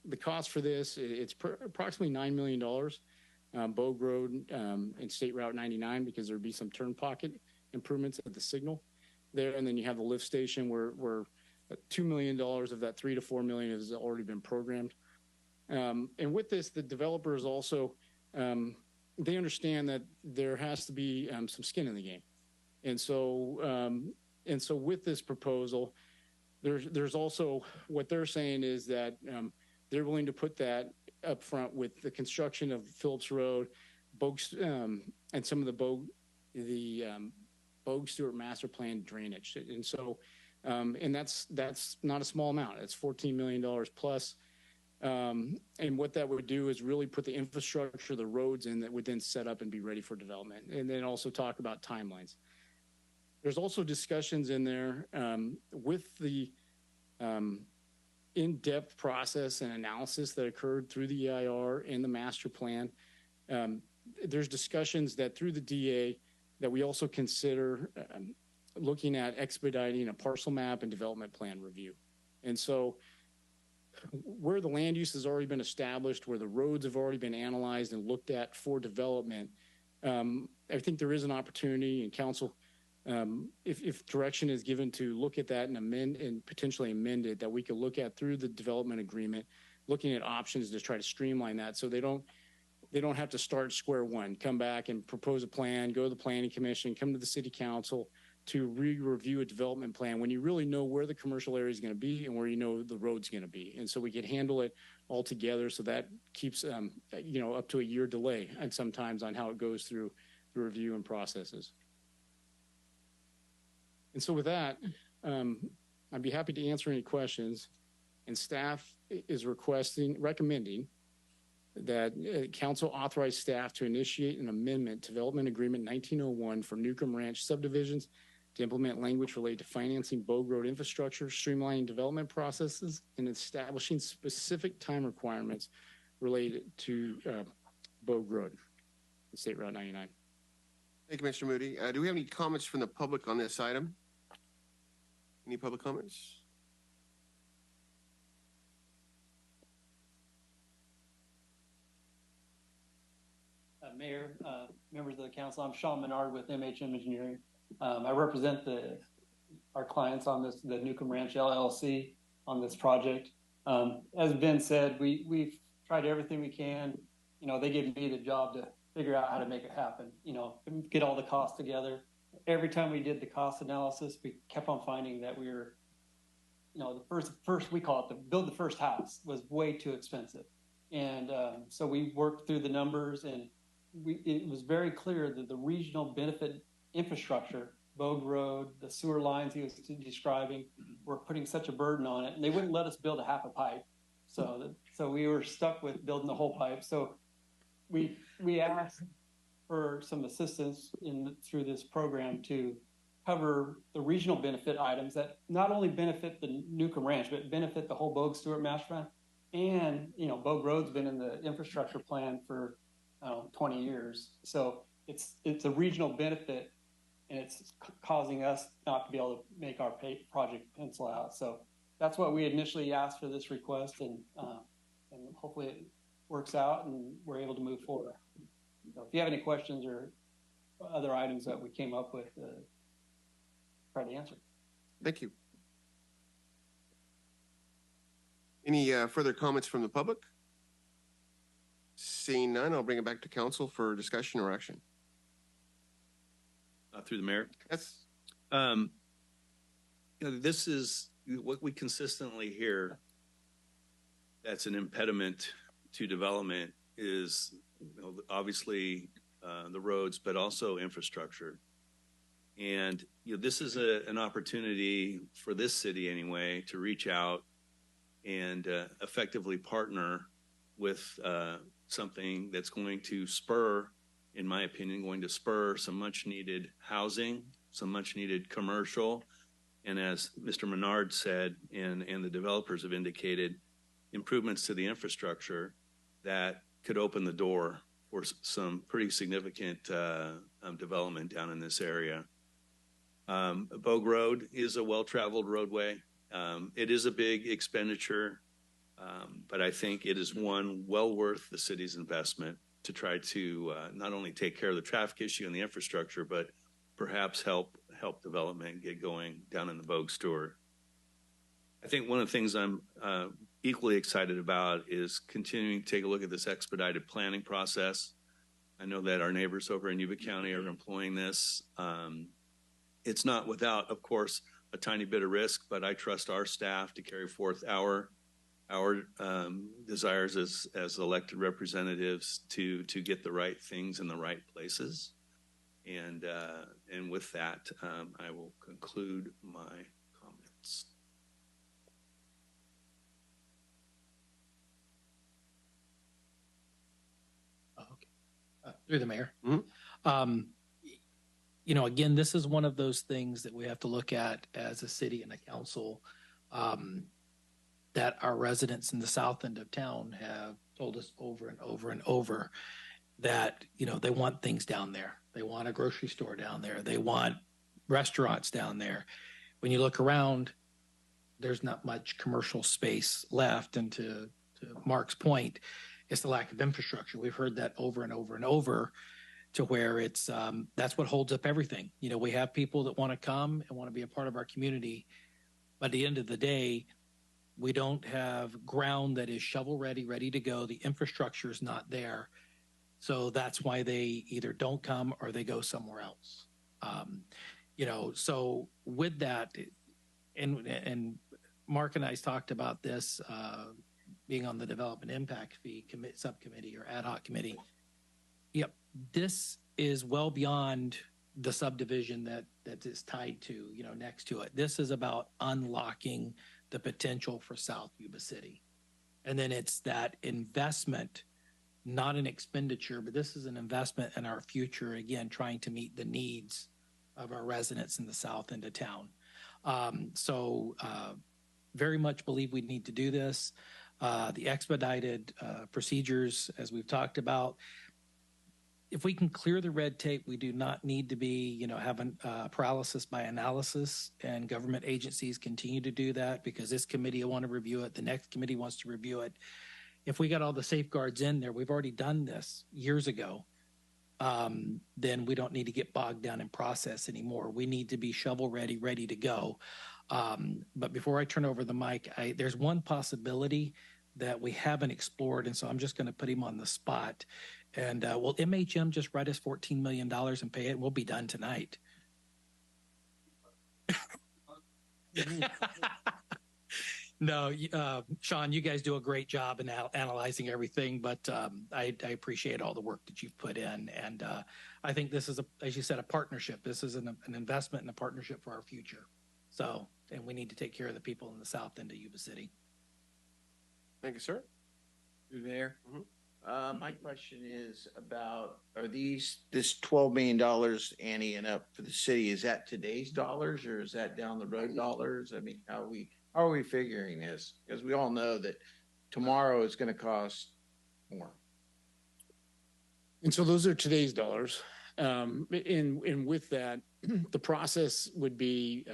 the cost for this, it's approximately $9 million, Bogue Road and State Route 99, because there'd be some turn pocket improvements at the signal there. And then you have the lift station where $2 million of that $3 to $4 million has already been programmed. And with this, the developers also, they understand that there has to be some skin in the game. And so with this proposal, there's also what they're saying is that they're willing to put that up front with the construction of Phillips Road, Bogue, and some of the Bogue Stewart Master Plan drainage. And so, and that's not a small amount. It's $14 million plus. And what that would do is really put the infrastructure, the roads in that would then set up and be ready for development. And then also talk about timelines. There's also discussions in there with the in-depth process and analysis that occurred through the EIR and the master plan. There's discussions that through the DA that we also consider looking at expediting a parcel map and development plan review. And so where the land use has already been established, where the roads have already been analyzed and looked at for development, I think there is an opportunity, and council, if direction is given to look at that and amend and potentially amend it, that we could look at through the development agreement, looking at options to try to streamline that so they don't have to start square one, come back and propose a plan, go to the planning commission, come to the city council to re-review a development plan when you really know where the commercial area is going to be and where you know the road's going to be. And so we can handle it all together. So that keeps, up to a year delay and sometimes on how it goes through the review and processes. And so with that, I'd be happy to answer any questions. And staff is recommending that council authorize staff to initiate an amendment to Development Agreement 1901 for Newcomb Ranch subdivisions to implement language related to financing Bogue Road infrastructure, streamlining development processes, and establishing specific time requirements related to Bogue Road, State Route 99. Thank you, Mr. Moody. Do we have any comments from the public on this item? Any public comments? Mayor, members of the council, I'm Sean Menard with MHM Engineering. I represent the our clients on this, the Newcomb Ranch LLC on this project. As Ben said, we've tried everything we can. You know, they give me the job to figure out how to make it happen, you know, get all the costs together. Every time we did the cost analysis, we kept on finding that we were, you know, the first we call it the build the first house was way too expensive. And so we worked through the numbers, and it was very clear that the regional benefit infrastructure, Bogue Road, the sewer lines he was describing, were putting such a burden on it, and they wouldn't let us build a half a pipe. So we were stuck with building the whole pipe. So we asked for some assistance through this program to cover the regional benefit items that not only benefit the Newcomb Ranch, but benefit the whole Bogue Stewart Master Plan. And, you know, Bogue Road's been in the infrastructure plan for 20 years. So it's a regional benefit, and it's causing us not to be able to make our project pencil out. So that's what we initially asked for this request, and hopefully it works out and we're able to move forward. So if you have any questions or other items that we came up with, try to answer. Thank you. Any further comments from the public? Seeing none, I'll bring it back to council for discussion or action. Through the mayor. Yes. You know, this is what we consistently hear. That's an impediment to development is, you know, obviously the roads, but also infrastructure. And you know, this is an opportunity for this city anyway to reach out and effectively partner with something that's going to spur, in my opinion, going to spur some much needed housing, some much needed commercial. And as Mr. Menard said, and the developers have indicated, improvements to the infrastructure that could open the door for some pretty significant development down in this area. Bogue Road is a well-traveled roadway. It is a big expenditure, but I think it is one well worth the city's investment to try to not only take care of the traffic issue and the infrastructure, but perhaps help development get going down in the Bogue Stewart. I think one of the things I'm equally excited about is continuing to take a look at this expedited planning process. I know that our neighbors over in Yuba County are employing this. It's not without, of course, a tiny bit of risk, but I trust our staff to carry forth our desires as elected representatives to get the right things in the right places. And with that, I will conclude my comments. Through the mayor. Mm-hmm. You know, again, this is one of those things that we have to look at as a city and a council, that our residents in the south end of town have told us over and over and over that, you know, they want things down there. They want a grocery store down there. They want restaurants down there. When you look around, there's not much commercial space left. And to Mark's point, it's the lack of infrastructure. We've heard that over and over and over, to where it's that's what holds up everything. You know, we have people that want to come and want to be a part of our community, but at the end of the day, we don't have ground that is shovel ready to go. The infrastructure is not there. So that's why they either don't come or they go somewhere else. You know, so with that, and Mark and I talked about this being on the development impact fee subcommittee or ad hoc committee. Yep, this is well beyond the subdivision that is tied to, you know, next to it. This is about unlocking the potential for South Yuba City. And then it's that investment, not an expenditure, but this is an investment in our future, again, trying to meet the needs of our residents in the south end of town. Very much believe we need to do this. The expedited procedures, as we've talked about, if we can clear the red tape, we do not need to be, you know, having paralysis by analysis, and government agencies continue to do that because this committee will want to review it. The next committee wants to review it. If we got all the safeguards in there, we've already done this years ago. then we don't need to get bogged down in process anymore. We need to be shovel ready, ready to go. But before I turn over the mic, there's one possibility that we haven't explored, and so I'm just going to put him on the spot. And will MHM just write us $14 million and pay it? We'll be done tonight. No, Sean, you guys do a great job in analyzing everything, but I appreciate all the work that you've put in. And I think this is, as you said, a partnership. This is an investment and a partnership for our future. So, and we need to take care of the people in the south end of Yuba City. Thank you, sir. Mayor, my question is about, this $12 million ante and up for the city, is that today's dollars or is that down the road dollars? I mean, how are we figuring this? Because we all know that tomorrow is going to cost more. And so those are today's dollars. And with that, the process would be,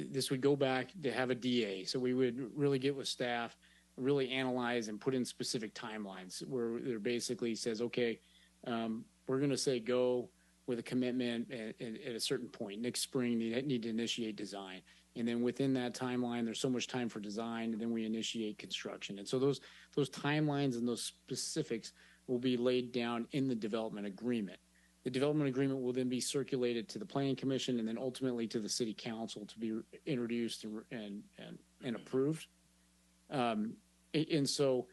this would go back to have a DA. So we would really get with staff, really analyze and put in specific timelines where there basically says, okay, we're going to say go with a commitment at a certain point. Next spring, they need to initiate design. And then within that timeline, there's so much time for design, and then we initiate construction. And so those timelines and those specifics will be laid down in the development agreement. The development agreement will then be circulated to the Planning Commission and then ultimately to the City Council to be introduced and approved. And so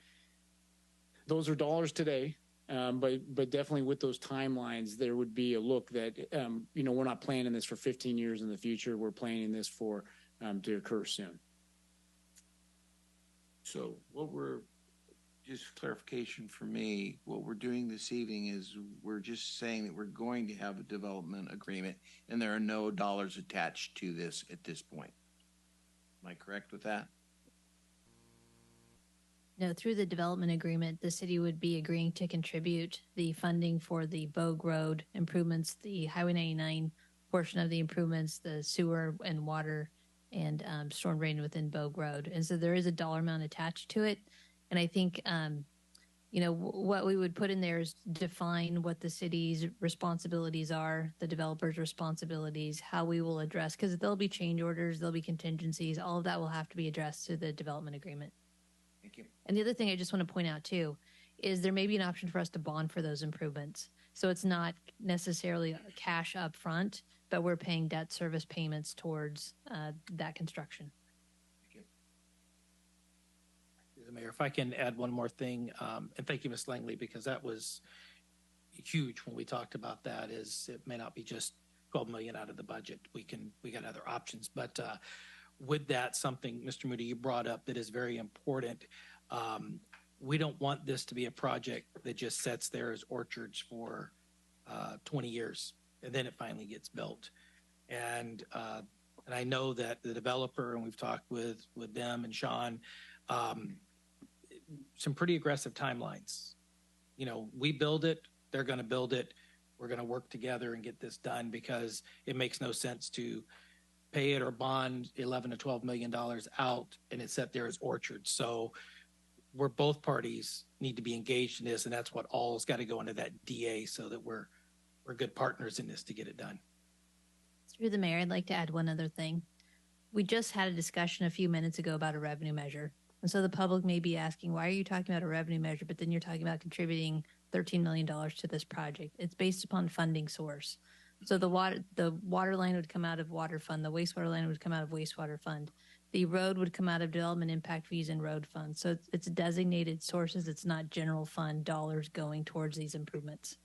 those are dollars today, but definitely with those timelines, there would be a look that, we're not planning this for 15 years in the future. We're planning this for to occur soon. So just clarification for me, what we're doing this evening is we're just saying that we're going to have a development agreement and there are no dollars attached to this at this point. Am I correct with that? No, through the development agreement, the city would be agreeing to contribute the funding for the Bogue Road improvements, the Highway 99 portion of the improvements, the sewer and water and storm drain within Bogue Road. And so there is a dollar amount attached to it. And I think, what we would put in there is define what the city's responsibilities are, the developer's responsibilities, how we will address, because there'll be change orders, there'll be contingencies, all of that will have to be addressed through the development agreement. Thank you. And the other thing I just want to point out too, is there may be an option for us to bond for those improvements. So it's not necessarily cash up front, but we're paying debt service payments towards that construction. Mayor, if I can add one more thing, and thank you, Ms. Langley, because that was huge when we talked about that. Is it may not be just $12 million out of the budget. We got other options, but with that, something Mr. Moody you brought up that is very important. We don't want this to be a project that just sits there as orchards for 20 years and then it finally gets built. And I know that the developer, and we've talked with them and Sean. Some pretty aggressive timelines. We build it, they're going to build it. We're going to work together and get this done because it makes no sense to pay it or bond $11 to $12 million out and it's set there as orchards. So we're both parties need to be engaged in this, and that's what all's got to go into that DA so that we're good partners in this to get it done. Through the mayor, I'd like to add one other thing. We just had a discussion a few minutes ago about a revenue measure. And so the public may be asking, why are you talking about a revenue measure, but then you're talking about contributing $13 million to this project? It's based upon funding source. So the water line would come out of water fund. The wastewater line would come out of wastewater fund. The road would come out of development impact fees and road funds. So it's designated sources. It's not general fund dollars going towards these improvements.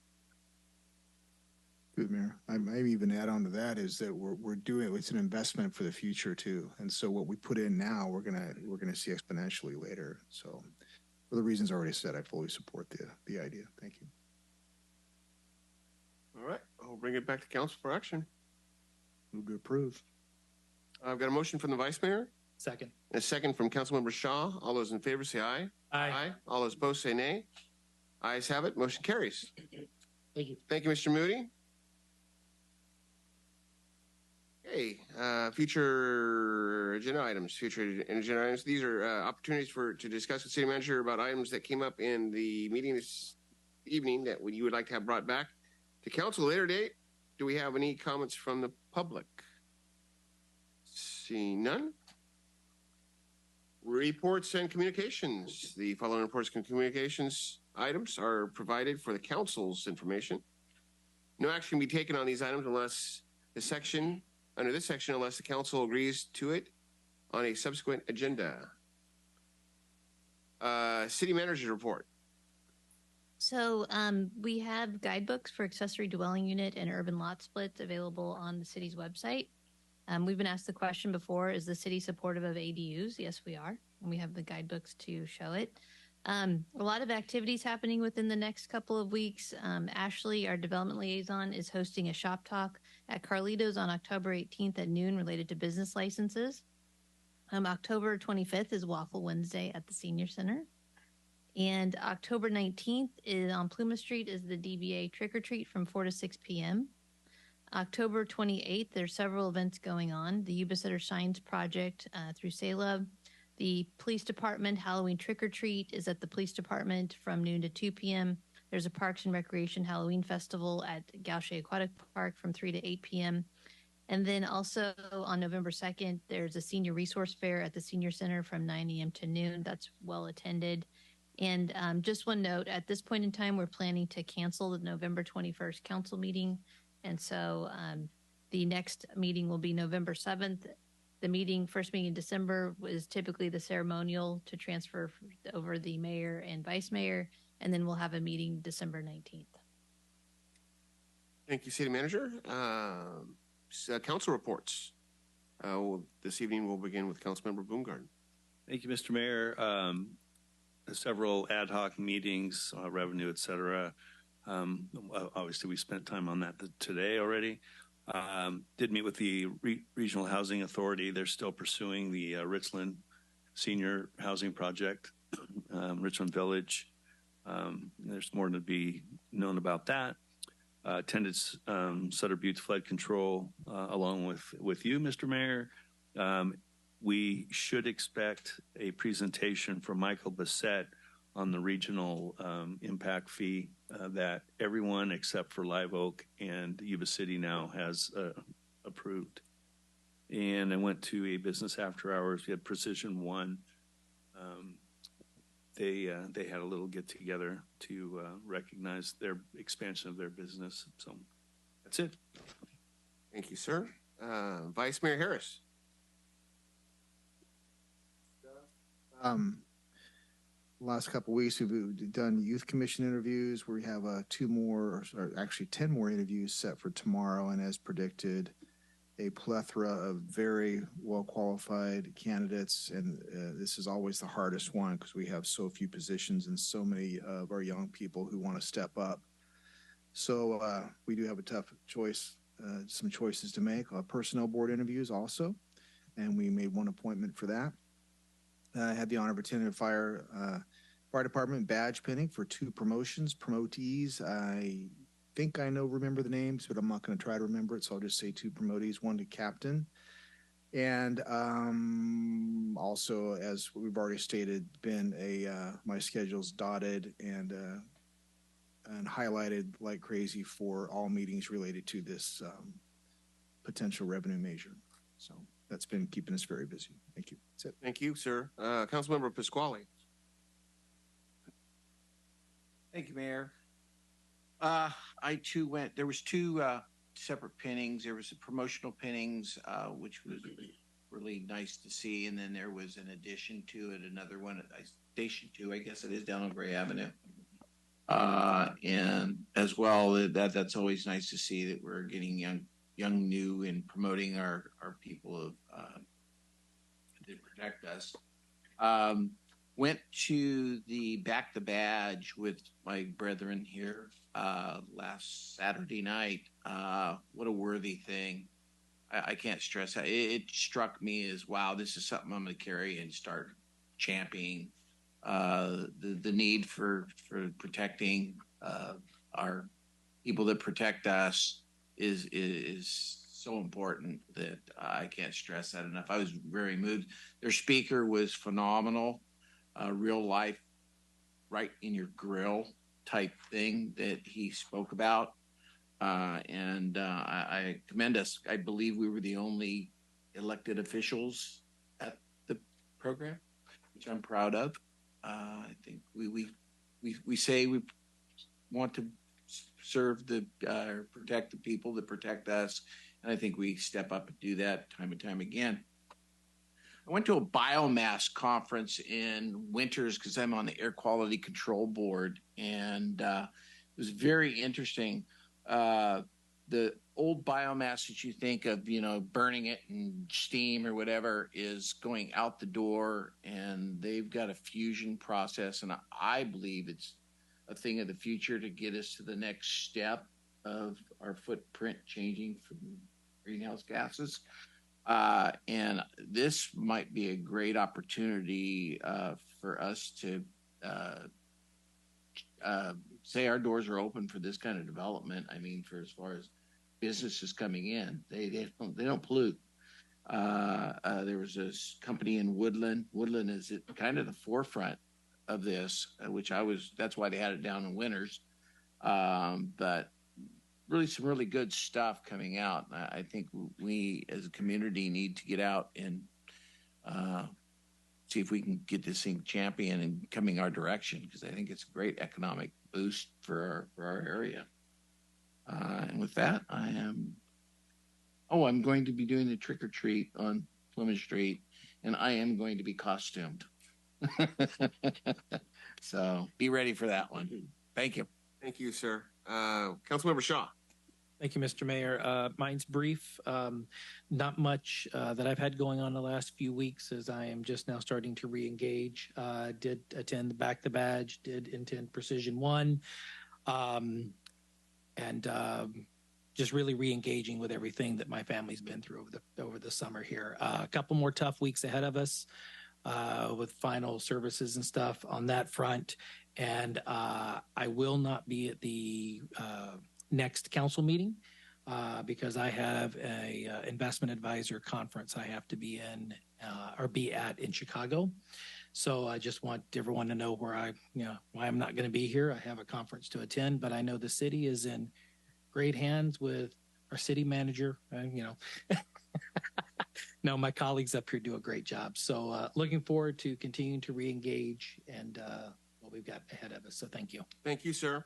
Good, Mayor. I might even add on to that is that we're doing, it's an investment for the future too. And so what we put in now, we're gonna see exponentially later. So for the reasons already said, I fully support the idea. Thank you. All right, I'll bring it back to council for action. Move to approve. I've got a motion from the vice mayor. Second. And a second from Councilmember Shaw. All those in favor say aye. Aye. All those opposed say nay. Ayes have it. Motion carries. Thank you. Thank you, Mr. Moody. Okay, future agenda items. These are opportunities to discuss with city manager about items that came up in the meeting evening that you would like to have brought back to council later date? Do we have any comments from the public? Seeing none. Reports and communications. The following reports and communications items are provided for the council's information. No action can be taken on these items unless under this section, unless the council agrees to it on a subsequent agenda. City manager's report. So we have guidebooks for accessory dwelling unit and urban lot splits available on the city's website. We've been asked the question before, is the city supportive of ADUs? Yes, we are. And we have the guidebooks to show it. A lot of activities happening within the next couple of weeks. Ashley, our development liaison, is hosting a shop talk at Carlito's on October 18th at noon related to business licenses. October 25th is Waffle Wednesday at the Senior Center. And October 19th is on Plumas Street is the DBA Trick or Treat from 4 to 6 p.m. October 28th, there's several events going on. The Yuba-Sutter Shines Project through Salem. The police department Halloween Trick or Treat is at the police department from noon to 2 p.m. There's a Parks and Recreation Halloween Festival at Gaucher Aquatic Park from 3 to 8 p.m. And then also on November 2nd, there's a senior resource fair at the Senior Center from 9 a.m. to noon. That's well attended. And just one note, at this point in time, we're planning to cancel the November 21st council meeting. And so the next meeting will be November 7th. The first meeting in December was typically the ceremonial to transfer over the mayor and vice mayor. And then we'll have a meeting December 19th. Thank you, City Manager. Council reports. This evening we'll begin with Councilmember Boomgarden. Thank you, Mr. Mayor. Several ad hoc meetings, revenue, et cetera. Obviously, we spent time on that today already. Did meet with the Regional Housing Authority. They're still pursuing the Richland Senior Housing Project, Richland Village. There's more to be known about that. Attended Sutter Butte Flood Control along with you, Mr. Mayor. We should expect a presentation from Michael Bassett on the regional impact fee that everyone except for Live Oak and Yuba City now has approved. And I went to a business after hours. We had Precision One. They had a little get together to recognize their expansion of their business. So that's it. Thank you, sir. Vice Mayor Harris. Last couple of weeks, we've done youth commission interviews. We have 10 more interviews set for tomorrow. And as predicted, a plethora of very well-qualified candidates. And this is always the hardest one because we have so few positions and so many of our young people who want to step up. So we do have a tough choice, some choices to make. Personnel board interviews also, and we made one appointment for that. I had the honor of attending fire department badge pinning for 2 promotees. I think I remember the names, but I'm not going to try to remember it. So I'll just say 2 promotees, 1 to captain. And also, as we've already stated, my schedule's dotted and highlighted like crazy for all meetings related to this potential revenue measure. So that's been keeping us very busy. Thank you. That's it. Thank you, sir. Councilmember Pasquale. Thank you, Mayor. I too went. There was 2 separate pinnings. There was a promotional pinnings, which was really nice to see, and then there was an addition to it, another one at Station 2. I guess it is down on Gray Avenue. And as well, that's always nice to see that we're getting young, new, and promoting our people that protect us. Went to the Back the Badge with my brethren here last Saturday night. What a worthy thing. I can't stress that. It struck me as, wow, this is something I'm going to carry and start championing. The need for protecting our people that protect us is so important that I can't stress that enough. I was very moved. Their speaker was phenomenal, real life, right in your grill. type thing that he spoke about. I commend us. I believe we were the only elected officials at the program, which I'm proud of. I think we say we want to serve protect the people that protect us, and I think we step up and do that time and time again. I went to a biomass conference in Winters because I'm on the Air Quality Control Board, and it was very interesting. The old biomass that you think of, burning it in steam or whatever, is going out the door, and they've got a fusion process, and I believe it's a thing of the future to get us to the next step of our footprint changing from greenhouse gases. And this might be a great opportunity for us to say our doors are open for this kind of development. I mean, for as far as businesses coming in, they don't pollute. There was this company in Woodland. Woodland is at kind of the forefront of this, that's why they had it down in Winters. But really some really good stuff coming out. I think we as a community need to get out and see if we can get this thing champion and coming our direction, because I think it's a great economic boost for our area. And with that, I'm going to be doing the trick or treat on Plumas Street, and I am going to be costumed. So be ready for that one. Thank you. Thank you, sir. Councilmember Shaw. Thank you, Mr. Mayor. Mine's brief. Not much that I've had going on the last few weeks, as I am just now starting to re-engage. Did attend the Back the Badge, did attend Precision One, and just really re-engaging with everything that my family's been through over the summer here. A couple more tough weeks ahead of us with final services and stuff on that front. And I will not be at the next council meeting because I have a investment advisor conference I have to be in or be at in Chicago. So I just want everyone to know why I'm not going to be here. I have a conference to attend, but I know the city is in great hands with our city manager. No, my colleagues up here do a great job. So looking forward to continuing to re-engage and what we've got ahead of us. So thank you. Thank you, sir.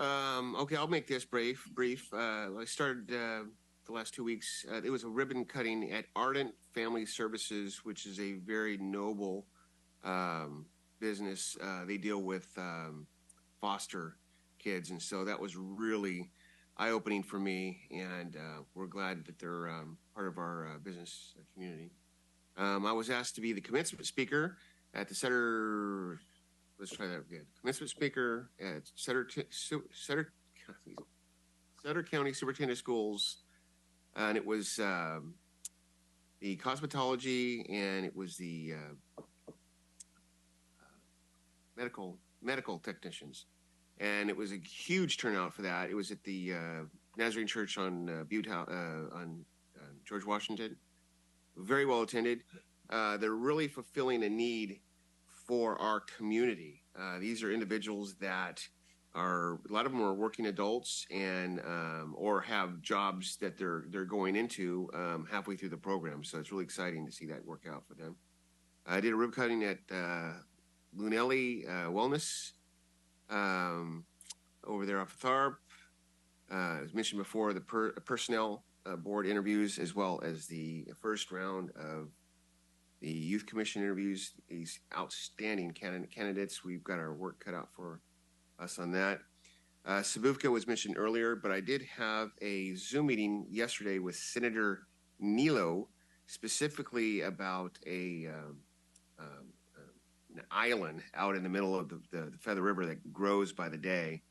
Okay, I'll make this brief. I started the last 2 weeks. It was a ribbon cutting at Ardent Family Services, which is a very noble business. They deal with foster kids, and so that was really eye-opening for me, and we're glad that they're part of our business community. I was asked to be the commencement speaker at the Sutter. Let's try that again. Commencement speaker at Sutter County Superintendent Schools, and it was the cosmetology, and it was the medical technicians. And it was a huge turnout for that. It was at the Nazarene Church on George Washington. Very well attended. They're really fulfilling a need for our community. These are individuals that a lot of them are working adults and or have jobs that they're going into halfway through the program. So it's really exciting to see that work out for them. I did a ribbon cutting at Lunelli Wellness. Over there off of Tharp. As mentioned before, the personnel board interviews, as well as the first round of the youth commission interviews. These outstanding candidates. We've got our work cut out for us on that. Sabufka was mentioned earlier, but I did have a Zoom meeting yesterday with Senator Nilo, specifically about an island out in the middle of the Feather River that grows by the day.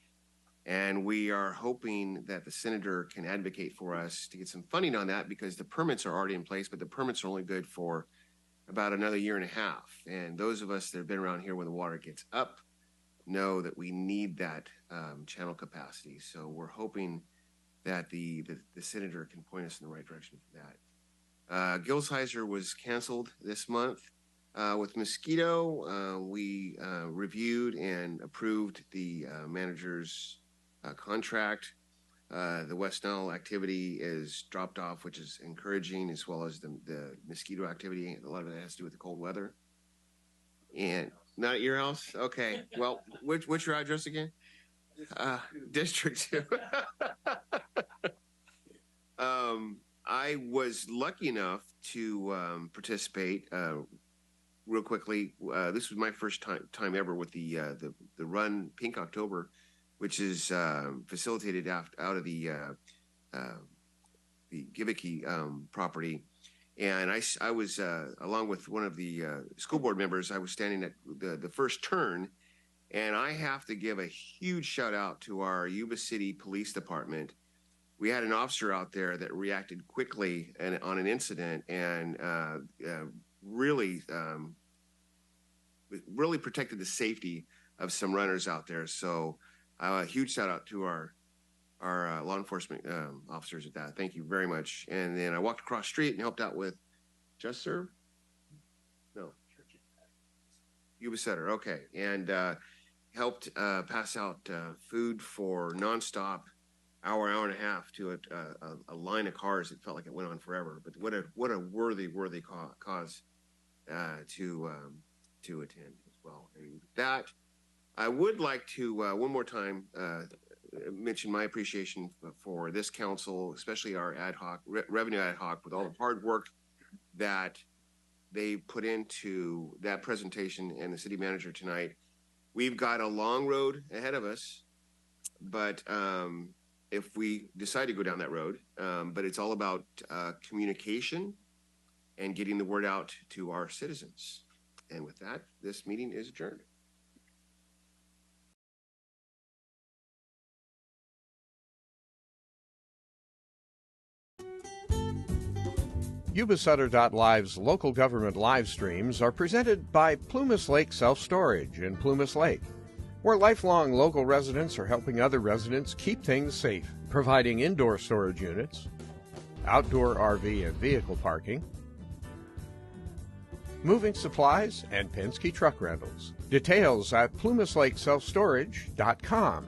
And we are hoping that the senator can advocate for us to get some funding on that, because the permits are already in place, but the permits are only good for about another year and a half. And those of us that have been around here when the water gets up know that we need that channel capacity. So we're hoping that the senator can point us in the right direction for that. Gilsheiser was canceled this month. With mosquito, we reviewed and approved the manager's contract. The West Nile activity is dropped off, which is encouraging, as well as the mosquito activity. A lot of it has to do with the cold weather. And not at your house? Okay. Well, what's your address again? District 2. I was lucky enough to participate. Real quickly, this was my first time ever with the Run Pink October, which is facilitated out of the Giviki property. And I was, along with one of the school board members, I was standing at the first turn, and I have to give a huge shout out to our Yuba City Police Department. We had an officer out there that reacted quickly on an incident and really protected the safety of some runners out there. So a huge shout out to our law enforcement officers at that. Thank you very much. And then I walked across the street and helped out with Just Serve? No. Yuba-Sutter, okay. And helped pass out food for nonstop hour and a half to a line of cars that felt like it went on forever. But what a worthy cause to attend as well. And with that, I would like to one more time mention my appreciation for this council, especially our ad hoc revenue ad hoc, with all the hard work that they put into that presentation and the city manager tonight. We've got a long road ahead of us, but if we decide to go down that road, but it's all about communication and getting the word out to our citizens. And with that, this meeting is adjourned. Yuba-Sutter.live's local government live streams are presented by Plumas Lake Self-Storage in Plumas Lake, where lifelong local residents are helping other residents keep things safe, providing indoor storage units, outdoor RV and vehicle parking, moving supplies, and Penske truck rentals. Details at PlumasLakeSelfStorage.com.